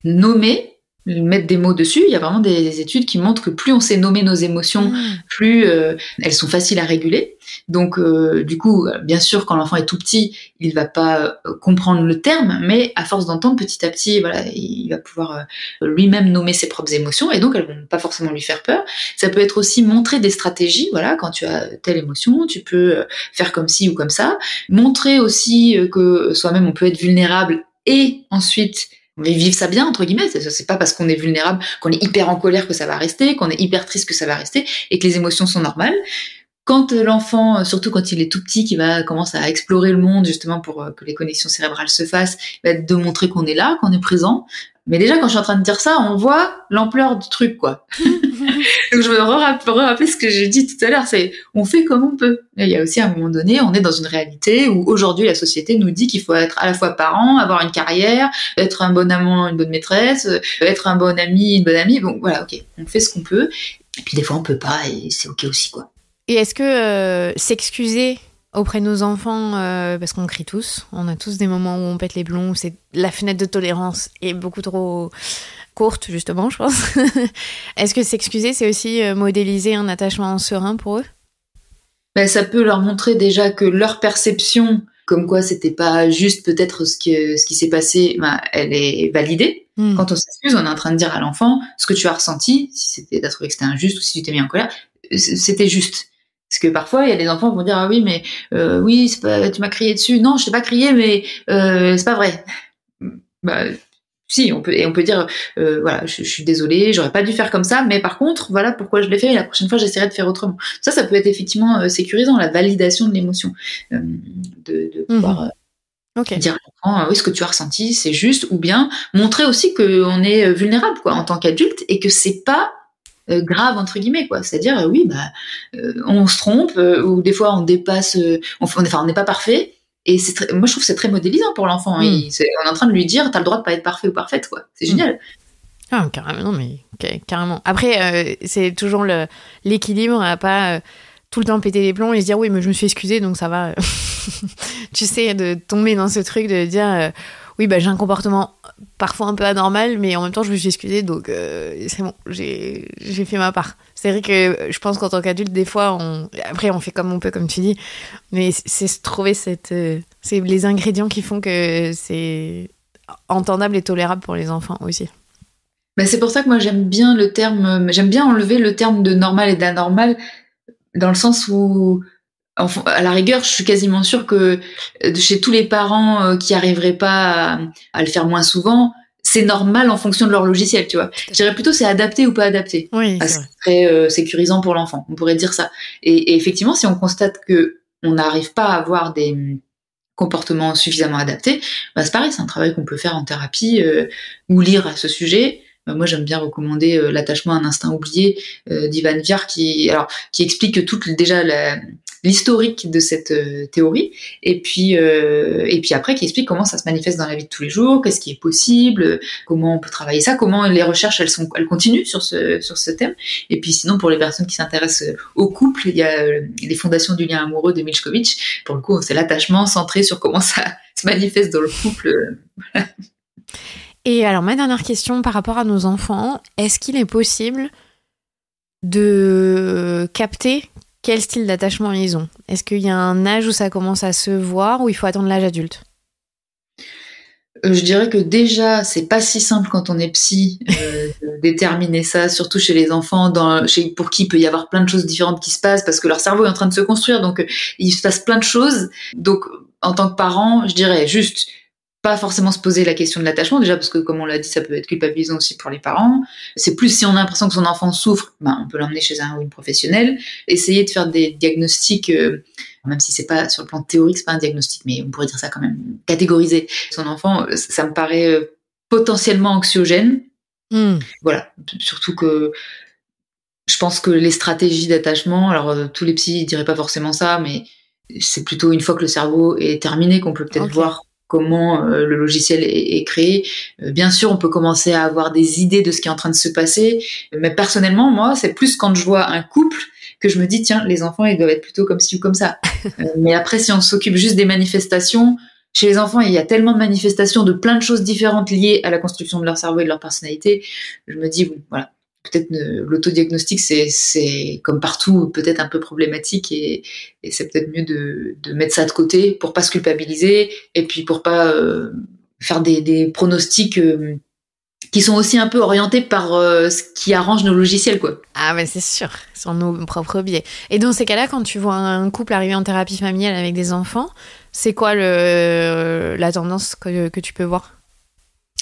nommer, mettre des mots dessus. Il y a vraiment des études qui montrent que plus on sait nommer nos émotions, plus elles sont faciles à réguler. Donc, du coup, bien sûr, quand l'enfant est tout petit, il va pas comprendre le terme, mais à force d'entendre, petit à petit, voilà, il va pouvoir lui-même nommer ses propres émotions, et donc elles vont pas forcément lui faire peur. Ça peut être aussi montrer des stratégies. Voilà, quand tu as telle émotion, tu peux faire comme ci ou comme ça. Montrer aussi que soi-même on peut être vulnérable et ensuite vivre ça bien, entre guillemets. C'est pas parce qu'on est vulnérable, qu'on est hyper en colère que ça va rester, qu'on est hyper triste que ça va rester, et que les émotions sont normales. Quand l'enfant, surtout quand il est tout petit, qui va commencer à explorer le monde, justement pour que les connexions cérébrales se fassent, va être de montrer qu'on est là, qu'on est présent. Mais déjà, quand je suis en train de dire ça, on voit l'ampleur du truc, quoi. Donc, je veux rappeler ce que j'ai dit tout à l'heure, c'est on fait comme on peut. Et il y a aussi, à un moment donné, on est dans une réalité où aujourd'hui, la société nous dit qu'il faut être à la fois parent, avoir une carrière, être un bon amant, une bonne maîtresse, être un bon ami, une bonne amie. Bon, voilà, ok, on fait ce qu'on peut. Et puis, des fois, on peut pas, et c'est ok aussi, quoi. Et est-ce que s'excuser auprès de nos enfants, parce qu'on crie tous, on a tous des moments où on pète les plombs, où la fenêtre de tolérance est beaucoup trop courte, justement, je pense. Est-ce que s'excuser, c'est aussi modéliser un attachement serein pour eux ? Ça peut leur montrer déjà que leur perception, comme quoi c'était pas juste peut-être ce qui s'est passé, elle est validée. Quand on s'excuse, on est en train de dire à l'enfant ce que tu as ressenti, si t'as trouvé que c'était injuste ou si tu t'es mis en colère, c'était juste. Parce que parfois, il y a des enfants qui vont dire « Ah oui, mais oui, c'est pas, tu m'as crié dessus. Non, je t'ai pas crié, mais c'est pas vrai. » Si, on peut dire voilà, je suis désolée, j'aurais pas dû faire comme ça, mais par contre, voilà pourquoi je l'ai fait, et la prochaine fois, j'essaierai de faire autrement. Ça peut être effectivement sécurisant, la validation de l'émotion. De pouvoir dire à l'enfant oui, ce que tu as ressenti, c'est juste, ou bien montrer aussi qu'on est vulnérable, quoi, en tant qu'adulte, et que c'est pas grave, entre guillemets, quoi. C'est-à-dire, oui, on se trompe, ou des fois on dépasse, on n'est pas parfait, et moi je trouve que c'est très modélisant pour l'enfant. On est en train de lui dire, t'as le droit de pas être parfait ou parfaite, quoi. C'est génial. Ah, carrément, non, mais carrément. Après, c'est toujours l'équilibre à pas tout le temps péter les plombs et se dire oui, mais je me suis excusée, donc ça va. Tu sais, de tomber dans ce truc de dire oui, j'ai un comportement parfois un peu anormal, mais en même temps, je me suis excusée, donc c'est bon, j'ai fait ma part. C'est vrai que je pense qu'en tant qu'adulte, des fois, après, on fait comme on peut, comme tu dis, mais c'est se trouver c'est les ingrédients qui font que c'est entendable et tolérable pour les enfants aussi. C'est pour ça que moi, j'aime bien enlever le terme de normal et d'anormal, dans le sens où, à la rigueur, je suis quasiment sûre que chez tous les parents qui arriveraient pas à le faire moins souvent, c'est normal en fonction de leur logiciel, tu vois. Je dirais plutôt c'est adapté ou pas adapté. Oui, c'est très sécurisant pour l'enfant, on pourrait dire ça. Et effectivement, si on constate que on n'arrive pas à avoir des comportements suffisamment adaptés, c'est pareil, c'est un travail qu'on peut faire en thérapie ou lire à ce sujet. Moi, j'aime bien recommander L'attachement, un instinct oublié d'Ivan Viar, qui explique déjà l'historique de cette théorie, et puis après qui explique comment ça se manifeste dans la vie de tous les jours, qu'est-ce qui est possible, comment on peut travailler ça, comment les recherches elles continuent sur ce thème. Et puis sinon, pour les personnes qui s'intéressent au couple, il y a les fondations du lien amoureux de Milchkovitch. Pour le coup, c'est l'attachement centré sur comment ça se manifeste dans le couple. Voilà. Et alors, ma dernière question par rapport à nos enfants, est-ce qu'il est possible de capter quel style d'attachement ils ont ? Est-ce qu'il y a un âge où ça commence à se voir, ou il faut attendre l'âge adulte ? Je dirais que déjà, c'est pas si simple quand on est psy de déterminer ça, surtout chez les enfants, pour qui il peut y avoir plein de choses différentes qui se passent, parce que leur cerveau est en train de se construire, donc il se passe plein de choses. Donc, en tant que parent, je dirais juste pas forcément se poser la question de l'attachement, déjà parce que, comme on l'a dit, ça peut être culpabilisant aussi pour les parents. C'est plus si on a l'impression que son enfant souffre, on peut l'emmener chez un ou une professionnelle, essayer de faire des diagnostics, même si c'est pas sur le plan théorique, c'est pas un diagnostic, mais on pourrait dire ça quand même, catégoriser son enfant, ça me paraît potentiellement anxiogène. Voilà, surtout que je pense que les stratégies d'attachement, alors tous les psys ne diraient pas forcément ça, mais c'est plutôt une fois que le cerveau est terminé qu'on peut peut-être voir comment le logiciel est créé. Bien sûr, on peut commencer à avoir des idées de ce qui est en train de se passer, mais personnellement, moi, c'est plus quand je vois un couple que je me dis, tiens, les enfants, ils doivent être plutôt comme ci ou comme ça. Mais après, si on s'occupe juste des manifestations, chez les enfants, il y a tellement de manifestations de plein de choses différentes liées à la construction de leur cerveau et de leur personnalité. Je me dis, bon, voilà. Peut-être l'autodiagnostic, c'est comme partout, peut-être un peu problématique et c'est peut-être mieux de mettre ça de côté pour pas se culpabiliser et puis pour pas faire des pronostics qui sont aussi un peu orientés par ce qui arrange nos logiciels, quoi. Ah ben c'est sûr, sur nos propres biais. Et dans ces cas-là, quand tu vois un couple arriver en thérapie familiale avec des enfants, c'est quoi la tendance que tu peux voir?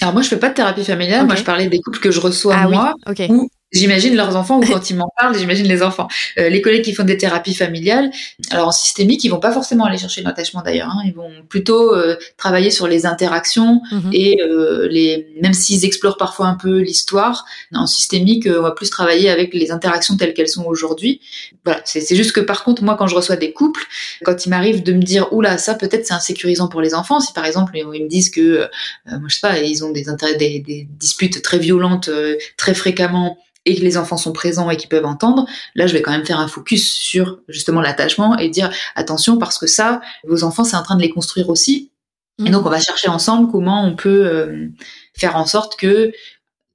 Alors moi, je fais pas de thérapie familiale. Moi, je parlais des couples que je reçois moi, où j'imagine leurs enfants, ou quand ils m'en parlent, j'imagine les enfants. Les collègues qui font des thérapies familiales, alors en systémique, ils vont pas forcément aller chercher l'attachement d'ailleurs. Ils vont plutôt travailler sur les interactions et même s'ils explorent parfois un peu l'histoire, en systémique, on va plus travailler avec les interactions telles qu'elles sont aujourd'hui. Voilà, c'est juste que par contre, moi, quand je reçois des couples, quand il m'arrive de me dire, oula, ça peut-être c'est insécurisant pour les enfants. Si par exemple ils me disent que, moi je sais pas, ils ont des disputes très violentes très fréquemment et que les enfants sont présents et qu'ils peuvent entendre, là je vais quand même faire un focus sur justement l'attachement et dire attention parce que ça, vos enfants c'est en train de les construire aussi. Et donc on va chercher ensemble comment on peut faire en sorte que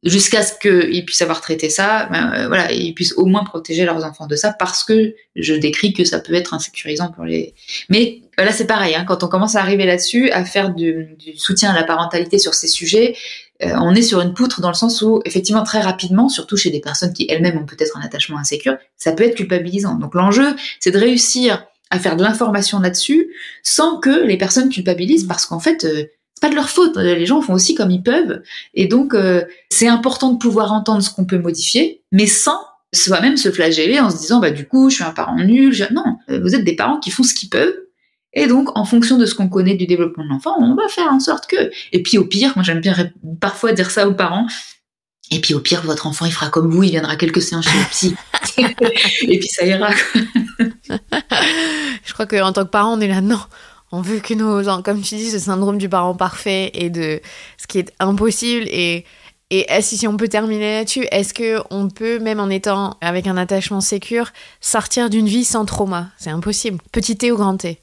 jusqu'à ce qu'ils puissent avoir traité ça, voilà, ils puissent au moins protéger leurs enfants de ça parce que je décris que ça peut être insécurisant pour les... Mais là c'est pareil, quand on commence à arriver là-dessus, à faire du soutien à la parentalité sur ces sujets, on est sur une poutre dans le sens où effectivement très rapidement, surtout chez des personnes qui elles-mêmes ont peut-être un attachement insécure, ça peut être culpabilisant. Donc l'enjeu c'est de réussir à faire de l'information là-dessus sans que les personnes culpabilisent parce qu'en fait... c'est pas de leur faute, les gens font aussi comme ils peuvent, et donc c'est important de pouvoir entendre ce qu'on peut modifier, mais sans soi-même se flageller en se disant du coup je suis un parent nul. Non, vous êtes des parents qui font ce qu'ils peuvent, et donc en fonction de ce qu'on connaît du développement de l'enfant, on va faire en sorte que. Et puis au pire, moi j'aime bien parfois dire ça aux parents. Et puis au pire, votre enfant il fera comme vous, il viendra quelques séances chez le psy, et puis ça ira. Je crois qu'en tant que parent, on est là, non. On veut que comme tu dis, ce syndrome du parent parfait et de ce qui est impossible. Et si on peut terminer là-dessus, est-ce qu'on peut, même en étant avec un attachement sécure, sortir d'une vie sans trauma? C'est impossible. Petit T ou grand T?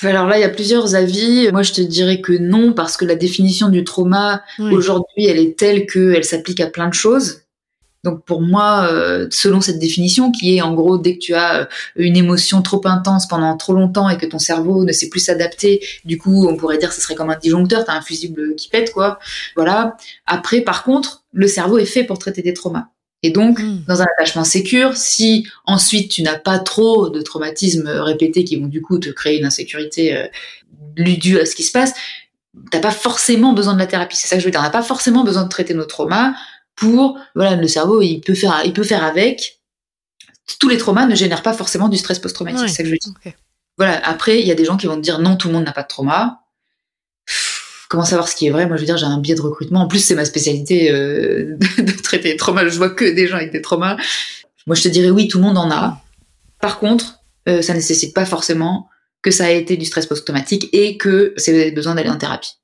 Alors là, il y a plusieurs avis. Moi, je te dirais que non, parce que la définition du trauma, aujourd'hui, elle est telle qu'elle s'applique à plein de choses. Donc pour moi, selon cette définition, qui est en gros dès que tu as une émotion trop intense pendant trop longtemps et que ton cerveau ne sait plus s'adapter, du coup on pourrait dire que ce serait comme un disjoncteur, t'as un fusible qui pète quoi. Voilà. Après par contre, le cerveau est fait pour traiter des traumas. Et donc dans un attachement sécure, si ensuite tu n'as pas trop de traumatismes répétés qui vont du coup te créer une insécurité due à ce qui se passe, t'as pas forcément besoin de la thérapie. C'est ça que je veux dire. On n'a pas forcément besoin de traiter nos traumas. Le cerveau, il peut faire avec. Tous les traumas ne génèrent pas forcément du stress post-traumatique, c'est ça que je veux dire. Okay. Voilà. Après, il y a des gens qui vont te dire non, tout le monde n'a pas de trauma. Comment savoir ce qui est vrai? Moi, je veux dire, j'ai un biais de recrutement. En plus, c'est ma spécialité de traiter les traumas. Je vois que des gens avec des traumas. Moi, je te dirais oui, tout le monde en a. Par contre, ça nécessite pas forcément que ça ait été du stress post-traumatique et que c'est besoin d'aller en thérapie.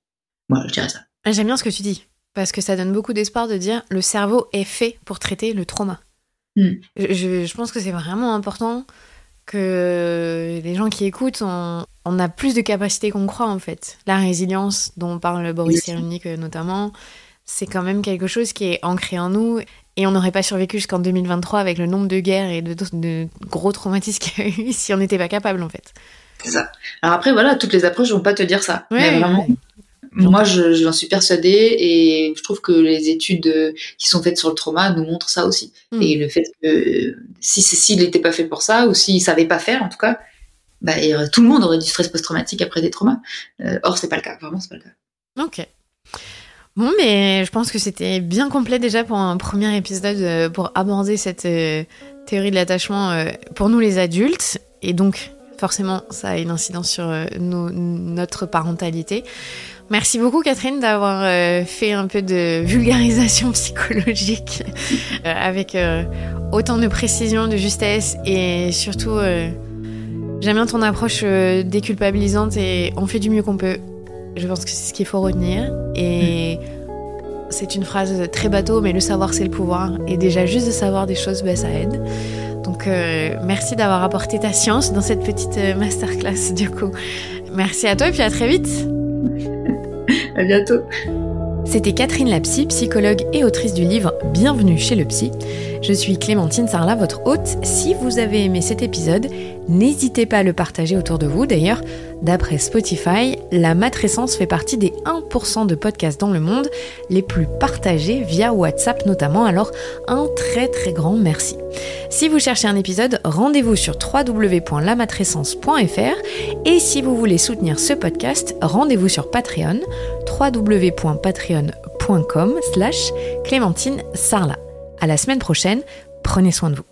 Voilà, je dirais ça. J'aime bien ce que tu dis. Parce que ça donne beaucoup d'espoir de dire le cerveau est fait pour traiter le trauma. Je pense que c'est vraiment important que les gens qui écoutent, on a plus de capacités qu'on croit en fait. La résilience dont parle Boris Cyrulnik notamment, c'est quand même quelque chose qui est ancré en nous et on n'aurait pas survécu jusqu'en 2023 avec le nombre de guerres et de gros traumatismes qu'il y a eu si on n'était pas capable en fait. C'est ça. Alors après voilà, toutes les approches vont pas te dire ça. Mais vraiment... Moi, j'en suis persuadée et je trouve que les études qui sont faites sur le trauma nous montrent ça aussi. Et le fait que s'il n'était pas fait pour ça ou s'il savait pas faire, en tout cas, tout le monde aurait du stress post-traumatique après des traumas. Or, c'est pas le cas. Vraiment, c'est pas le cas. Ok. Bon, mais je pense que c'était bien complet déjà pour un premier épisode pour aborder cette théorie de l'attachement pour nous les adultes. Et donc, forcément, ça a une incidence sur notre parentalité. Merci beaucoup, Catherine, d'avoir fait un peu de vulgarisation psychologique avec autant de précision, de justesse et surtout, j'aime bien ton approche déculpabilisante et on fait du mieux qu'on peut. Je pense que c'est ce qu'il faut retenir. Et c'est une phrase très bateau, mais le savoir, c'est le pouvoir. Et déjà, juste de savoir des choses, ça aide. Donc, merci d'avoir apporté ta science dans cette petite masterclass, du coup. Merci à toi et puis à très vite. À bientôt. C'était Catherine Lapsy, psychologue et autrice du livre Bienvenue chez le psy. Je suis Clémentine Sarlat, votre hôte. Si vous avez aimé cet épisode, n'hésitez pas à le partager autour de vous. D'ailleurs, d'après Spotify, la matrescence fait partie des 1% de podcasts dans le monde les plus partagés via WhatsApp notamment. Alors, un très très grand merci. Si vous cherchez un épisode, rendez-vous sur www.lamatrescence.fr et si vous voulez soutenir ce podcast, rendez-vous sur Patreon, www.patreon.com/Clémentine Sarlat. À la semaine prochaine, prenez soin de vous.